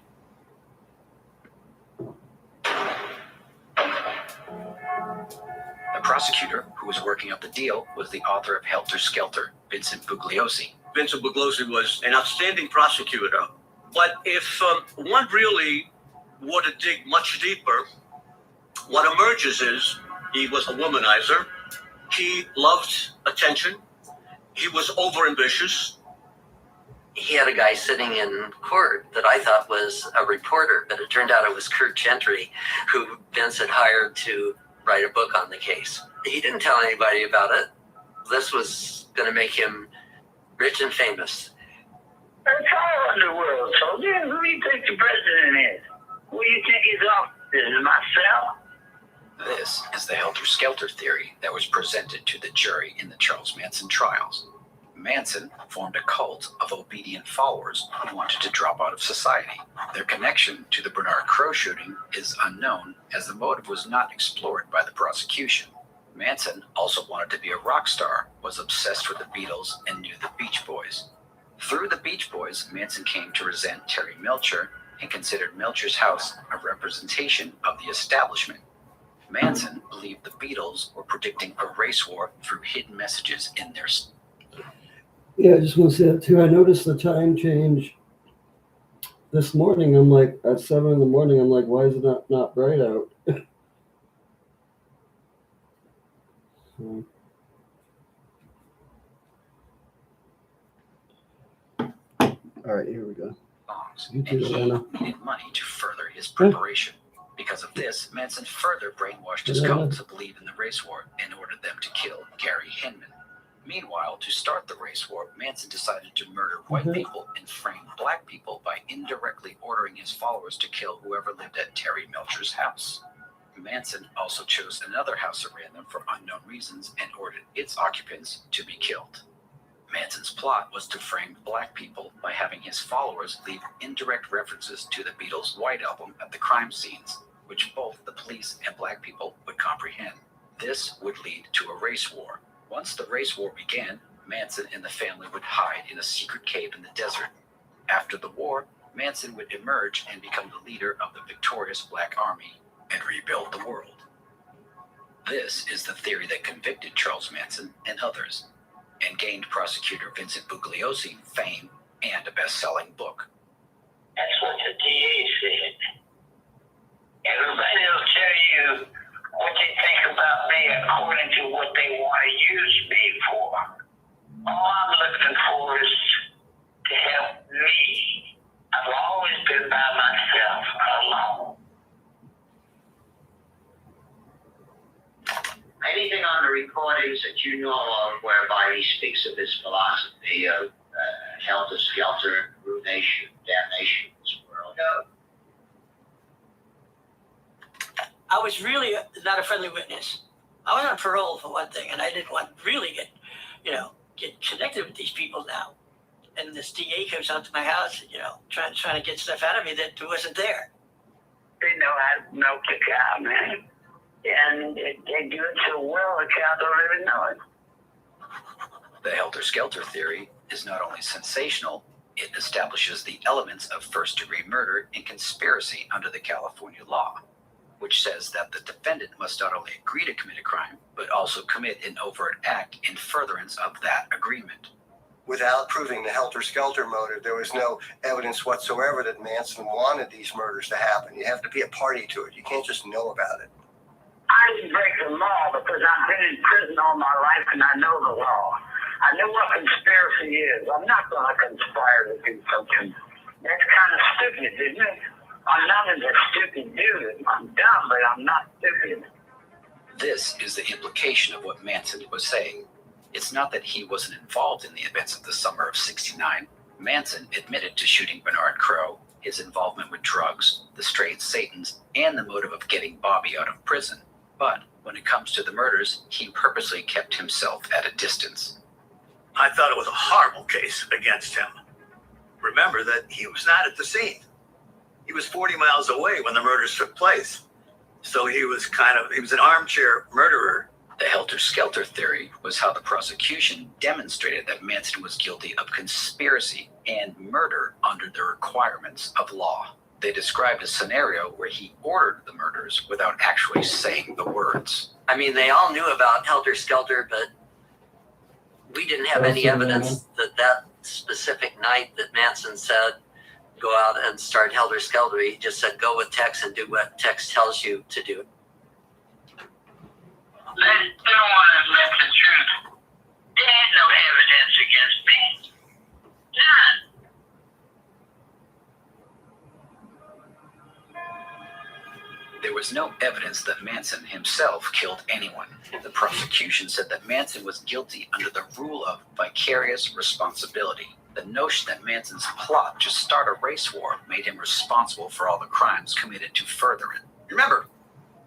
The prosecutor who was working up the deal was the author of Helter Skelter, Vincent Bugliosi. Vincent Bugliosi was an outstanding prosecutor. But if one really were to dig much deeper, what emerges is he was a womanizer. He loved attention. He was overambitious. He had a guy sitting in court that I thought was a reporter, but it turned out it was Kurt Gentry, who Vince had hired to write a book on the case. He didn't tell anybody about it. This was going to make him rich and famous. That's all in the world, soldier. Who do you think the president is? Who do you think his office is? Myself? This is the Helter Skelter theory that was presented to the jury in the Charles Manson trials. Manson formed a cult of obedient followers who wanted to drop out of society. Their connection to the Bernard Crowe shooting is unknown, as the motive was not explored by the prosecution. Manson also wanted to be a rock star, was obsessed with the Beatles, and knew the Beach Boys. Through the Beach Boys, Manson came to resent Terry Melcher and considered Melcher's house a representation of the establishment. Manson believed the Beatles were predicting a race war through hidden messages in their... Yeah, I just want to say that too. I noticed the time change this morning. I'm like, at 7 in the morning, I'm like, why is it not bright out? So. All right, here we go. And he needed money to further his preparation. Because of this, Manson further brainwashed his cult to believe in the race war and ordered them to kill Gary Hinman. Meanwhile, to start the race war, Manson decided to murder white people and frame black people by indirectly ordering his followers to kill whoever lived at Terry Melcher's house. Manson also chose another house at random for unknown reasons and ordered its occupants to be killed. Manson's plot was to frame black people by having his followers leave indirect references to the Beatles' White Album at the crime scenes, which both the police and black people would comprehend. This would lead to a race war. Once the race war began, Manson and the family would hide in a secret cave in the desert. After the war, Manson would emerge and become the leader of the victorious Black Army and rebuild the world. This is the theory that convicted Charles Manson and others, and gained prosecutor Vincent Bugliosi fame and a best-selling book. That's what the DA said. Everybody will tell you what they think about me according to what they want to use me for. All I'm looking for is to help me. I've always been by myself alone. Anything on the recordings that you know of whereby he speaks of his philosophy of helter-skelter, ruination, damnation of this world? No. I was really not a friendly witness. I was on parole for one thing, and I didn't want to really get connected with these people now. And this DA comes out to my house, trying to get stuff out of me that wasn't there. They know how to milk the cow, man. And they do it so well, the cow don't even know it. The helter-skelter theory is not only sensational, it establishes the elements of first-degree murder and conspiracy under the California law, which says that the defendant must not only agree to commit a crime, but also commit an overt act in furtherance of that agreement. Without proving the helter-skelter motive, there was no evidence whatsoever that Manson wanted these murders to happen. You have to be a party to it. You can't just know about it. I didn't break the law because I've been in prison all my life and I know the law. I know what conspiracy is. I'm not going to conspire to do something. That's kind of stupid, isn't it? I'm not a stupid dude. I'm dumb, but I'm not stupid. This is the implication of what Manson was saying. It's not that he wasn't involved in the events of the summer of '69. Manson admitted to shooting Bernard Crowe, his involvement with drugs, the strayed Satans, and the motive of getting Bobby out of prison. But when it comes to the murders, he purposely kept himself at a distance. I thought it was a horrible case against him. Remember that he was not at the scene. He was 40 miles away when the murders took place. So he was an armchair murderer. The helter-skelter theory was how the prosecution demonstrated that Manson was guilty of conspiracy and murder under the requirements of law. They described a scenario where he ordered the murders without actually saying the words. I mean, they all knew about helter-skelter, but we didn't have any evidence that specific night that Manson said, go out and start helter-skelter. He just said, go with Tex and do what Tex tells you to do. They don't want to admit the truth. There ain't no evidence against me. None. There was no evidence that Manson himself killed anyone. The prosecution said that Manson was guilty under the rule of vicarious responsibility. The notion that Manson's plot to start a race war made him responsible for all the crimes committed to further it. Remember,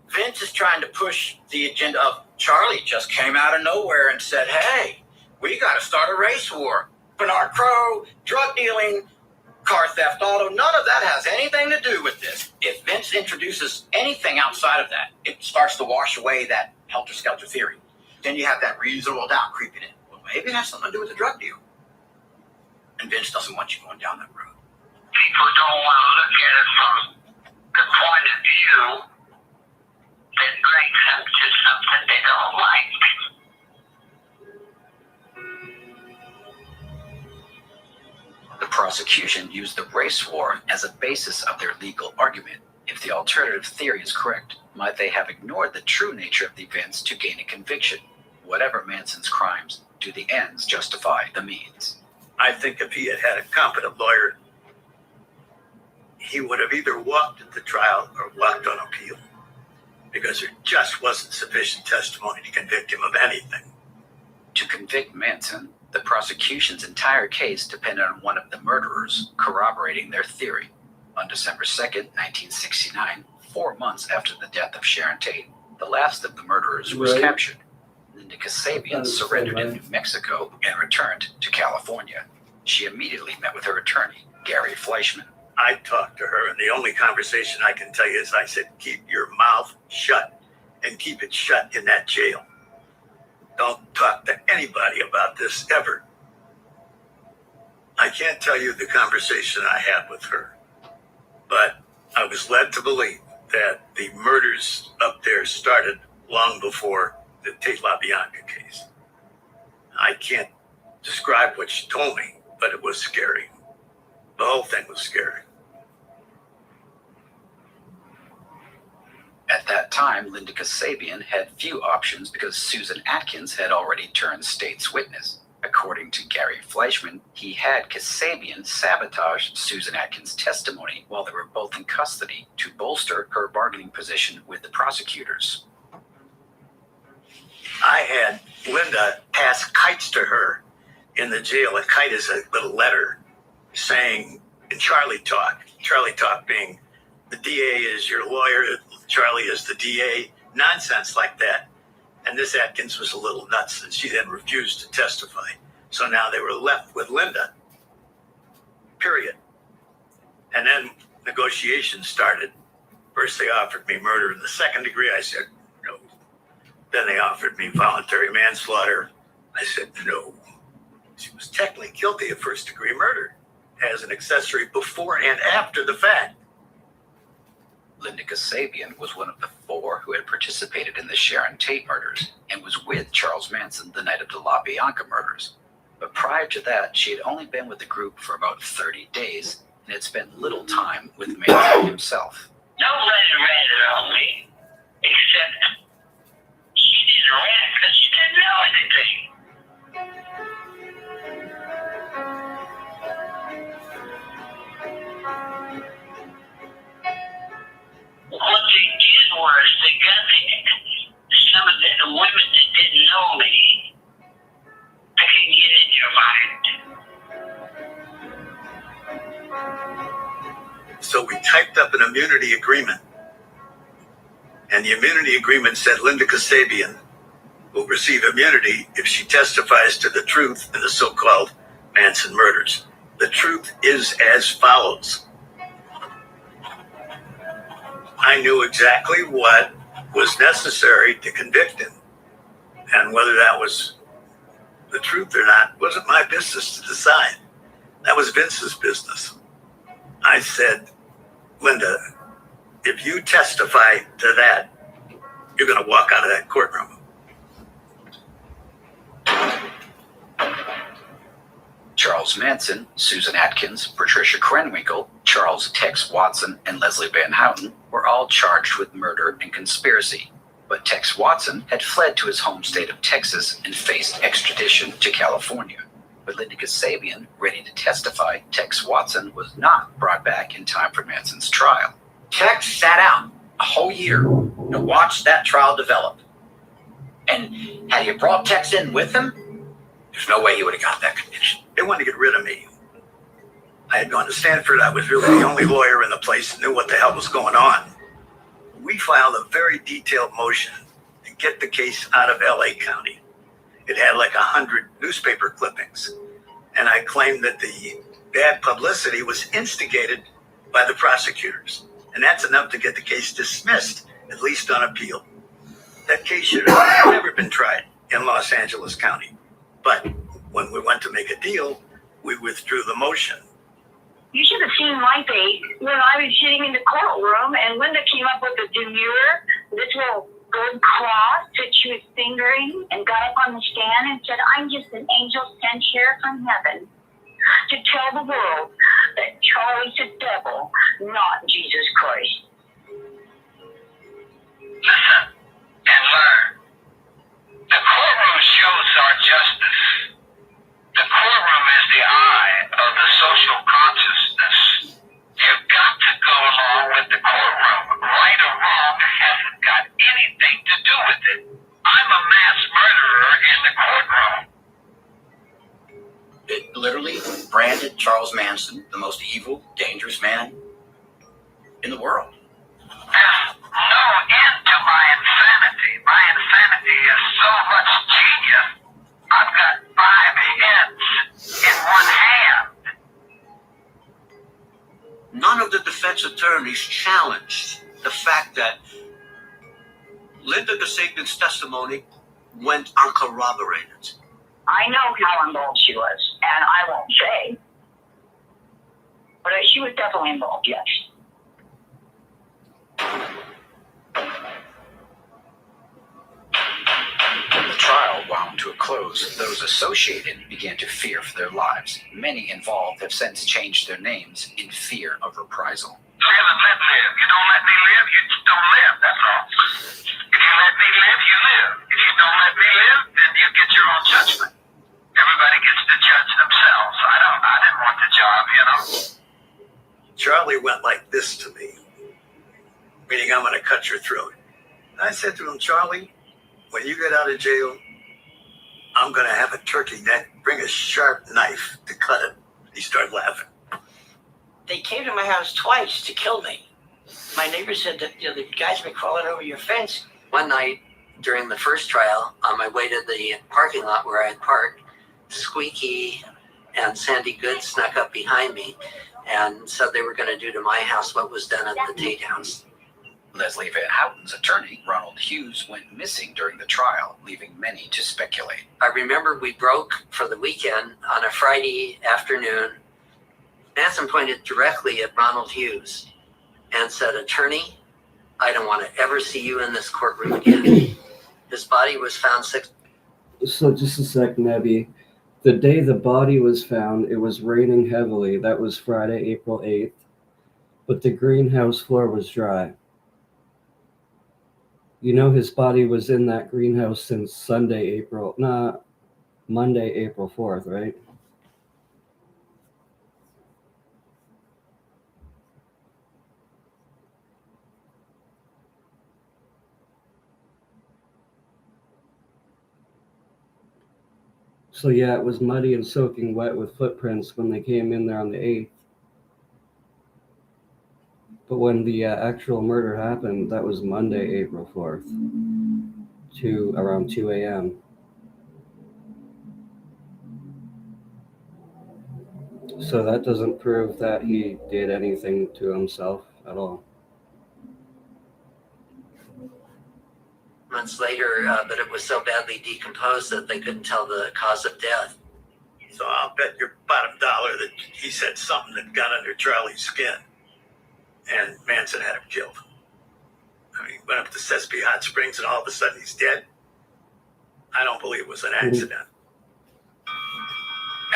Vince is trying to push the agenda of Charlie just came out of nowhere and said, hey, we got to start a race war. Bernard Crowe, drug dealing, car theft, auto, none of that has anything to do with this. If Vince introduces anything outside of that, it starts to wash away that helter-skelter theory. Then you have that reasonable doubt creeping in. Well, maybe it has something to do with the drug deal. And Vince doesn't want you going down that road. People don't want to look at it from the point of view that brings them to something they don't like. The prosecution used the race war as a basis of their legal argument. If the alternative theory is correct, might they have ignored the true nature of the events to gain a conviction? Whatever Manson's crimes, do the ends justify the means? I think if he had had a competent lawyer, he would have either walked at the trial or walked on appeal, because there just wasn't sufficient testimony to convict him of anything. To convict Manson, the prosecution's entire case depended on one of the murderers corroborating their theory. On December 2nd, 1969, 4 months after the death of Sharon Tate, the last of the murderers was captured. Linda Kasabian surrendered in New Mexico and returned to California. She immediately met with her attorney, Gary Fleischman. I talked to her, and the only conversation I can tell you is I said, keep your mouth shut, and keep it shut in that jail. Don't talk to anybody about this ever. I can't tell you the conversation I had with her, but I was led to believe that the murders up there started long before the Tate LaBianca case. I can't describe what she told me, but it was scary. The whole thing was scary. At that time, Linda Kasabian had few options because Susan Atkins had already turned state's witness. According to Gary Fleischman, he had Kasabian sabotage Susan Atkins' testimony while they were both in custody to bolster her bargaining position with the prosecutors. I had Linda pass kites to her in the jail. A kite is a little letter saying, in Charlie talk being the DA is your lawyer, Charlie is the DA, nonsense like that. And this Atkins was a little nuts, and she then refused to testify. So now they were left with Linda, period. And then negotiations started. First they offered me murder in the second degree. I said, no. Then they offered me voluntary manslaughter. I said, no. She was technically guilty of first degree murder as an accessory before and after the fact. Linda Kasabian was one of the 4 who had participated in the Sharon Tate murders and was with Charles Manson the night of the LaBianca murders. But prior to that, she had only been with the group for about 30 days and had spent little time with Manson himself. Nobody ratted on me, except she didn't rat because she didn't know anything. What they did was they got some of the women that didn't know me. I can get in your mind. So we typed up an immunity agreement. And the immunity agreement said Linda Kasabian will receive immunity if she testifies to the truth in the so-called Manson murders. The truth is as follows. I knew exactly what was necessary to convict him. And whether that was the truth or not wasn't my business to decide. That was Vince's business. I said, Linda, if you testify to that, you're going to walk out of that courtroom. Charles Manson, Susan Atkins, Patricia Krenwinkel, Charles Tex Watson, and Leslie Van Houten were all charged with murder and conspiracy. But Tex Watson had fled to his home state of Texas and faced extradition to California. With Linda Kasabian ready to testify, Tex Watson was not brought back in time for Manson's trial. Tex sat out a whole year to watch that trial develop. And had you brought Tex in with him, there's no way he would have got that conviction. They wanted to get rid of me. I had gone to Stanford. I was really the only lawyer in the place that knew what the hell was going on. We filed a very detailed motion to get the case out of LA County. It had like 100 newspaper clippings. And I claimed that the bad publicity was instigated by the prosecutors. And that's enough to get the case dismissed, at least on appeal. That case should have never been tried in Los Angeles County. But when we went to make a deal, we withdrew the motion. You should have seen my face when I was sitting in the courtroom and Linda came up with a demure, this little gold cross that she was fingering and got up on the stand and said, I'm just an angel sent here from heaven to tell the world that Charlie's the devil, not Jesus Christ. Listen and learn. The courtroom shows our justice. The courtroom is the eye of the social consciousness. You've got to go along with the courtroom. Right or wrong hasn't got anything to do with it. I'm a mass murderer in the courtroom. It literally branded Charles Manson the most evil, dangerous man in the world. There's no end to my insanity. My insanity is so much genius. I've got 5 heads in one hand. None of the defense attorneys challenged the fact that Linda DeSatan's testimony went uncorroborated. I know how involved she was, and I won't say, but she was definitely involved, yes. When the trial wound to a close, those associated began to fear for their lives. Many involved have since changed their names in fear of reprisal. Live and let live. You don't let me live, you just don't live. That's all. If you let me live, you live. If you don't let me live, then you get your own judgment. Everybody gets to judge themselves. I didn't want the job, you know. Charlie went like this to me, meaning I'm going to cut your throat. And I said to him, Charlie, when you get out of jail, I'm going to have a turkey neck, bring a sharp knife to cut it. He started laughing. They came to my house twice to kill me. My neighbor said that the guys been crawling over your fence. One night during the first trial, on my way to the parking lot where I had parked, Squeaky and Sandy Good snuck up behind me and said they were going to do to my house what was done at the Tate house. Leslie Van Houten's attorney, Ronald Hughes, went missing during the trial, leaving many to speculate. I remember we broke for the weekend on a Friday afternoon. Manson pointed directly at Ronald Hughes and said, "Attorney, I don't want to ever see you in this courtroom again." His body was found 6. So just a second, Abby. The day the body was found, it was raining heavily. That was Friday, April 8th. But the greenhouse floor was dry. You know his body was in that greenhouse since Monday, April 4th, right? So yeah, it was muddy and soaking wet with footprints when they came in there on the 8th. But when the actual murder happened, that was Monday, April 4th, to around 2 a.m. So that doesn't prove that he did anything to himself at all. Months later, but it was so badly decomposed that they couldn't tell the cause of death. So I'll bet your bottom dollar that he said something that got under Charlie's skin. And Manson had him killed. I mean, he went up to Sespe Hot Springs and all of a sudden he's dead. I don't believe it was an accident.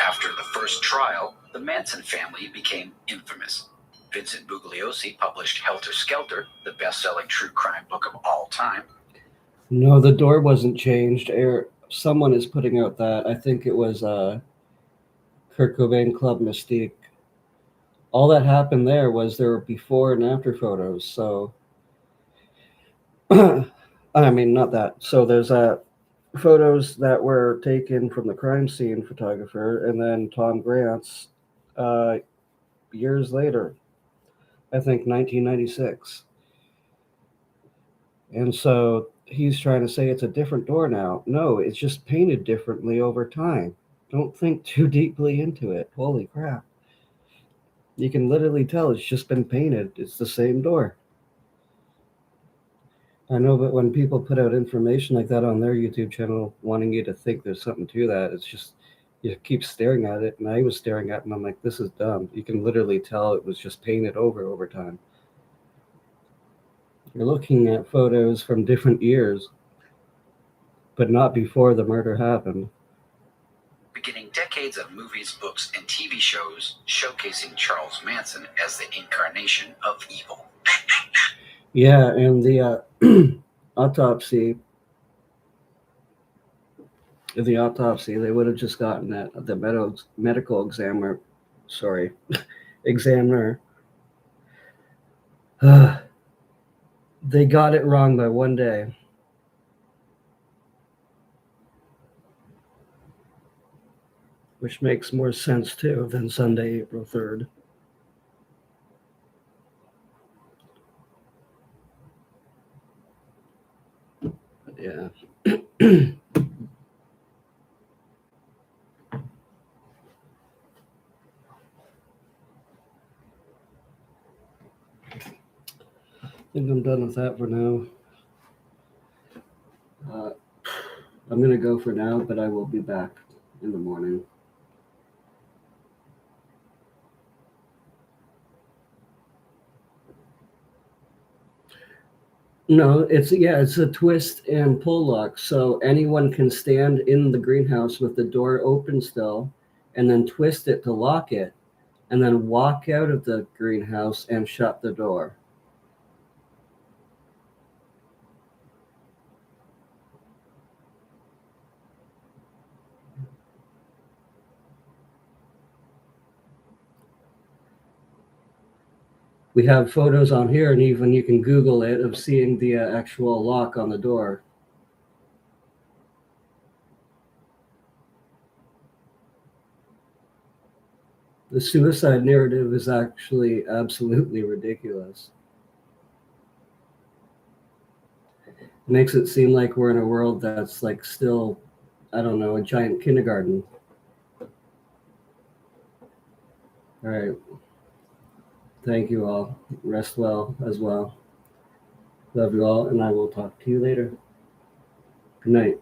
After the first trial, the Manson family became infamous. Vincent Bugliosi published Helter Skelter, the best-selling true crime book of all time. No, the door wasn't changed. Someone is putting out that. I think it was Kurt Cobain Club Mystique. All that happened there was there were before and after photos. So, I mean, not that. So there's photos that were taken from the crime scene photographer, and then Tom Grant's years later, I think 1996. And so he's trying to say it's a different door now. No, it's just painted differently over time. Don't think too deeply into it. Holy crap. You can literally tell it's just been painted. It's the same door. I know, but when people put out information like that on their YouTube channel, wanting you to think there's something to that, it's just, you keep staring at it. And I was staring at it, and I'm like, this is dumb. You can literally tell it was just painted over time. You're looking at photos from different years, but not before the murder happened. Beginning decades of movies, books, and TV shows showcasing Charles Manson as the incarnation of evil. Yeah, and the autopsy, they would have just gotten that the medical examiner. They got it wrong by one day. which makes more sense too than Sunday, April 3rd. But yeah. I think I'm done with that for now. I'm going to go for now, but I will be back in the morning. No, it's a twist and pull lock. So anyone can stand in the greenhouse with the door open still and then twist it to lock it and then walk out of the greenhouse and shut the door. We have photos on here, and even you can Google it, of seeing the actual lock on the door. The suicide narrative is actually absolutely ridiculous. It makes it seem like we're in a world that's like still, I don't know, a giant kindergarten. All right. Thank you all. Rest well as well. Love you all, and I will talk to you later. Good night.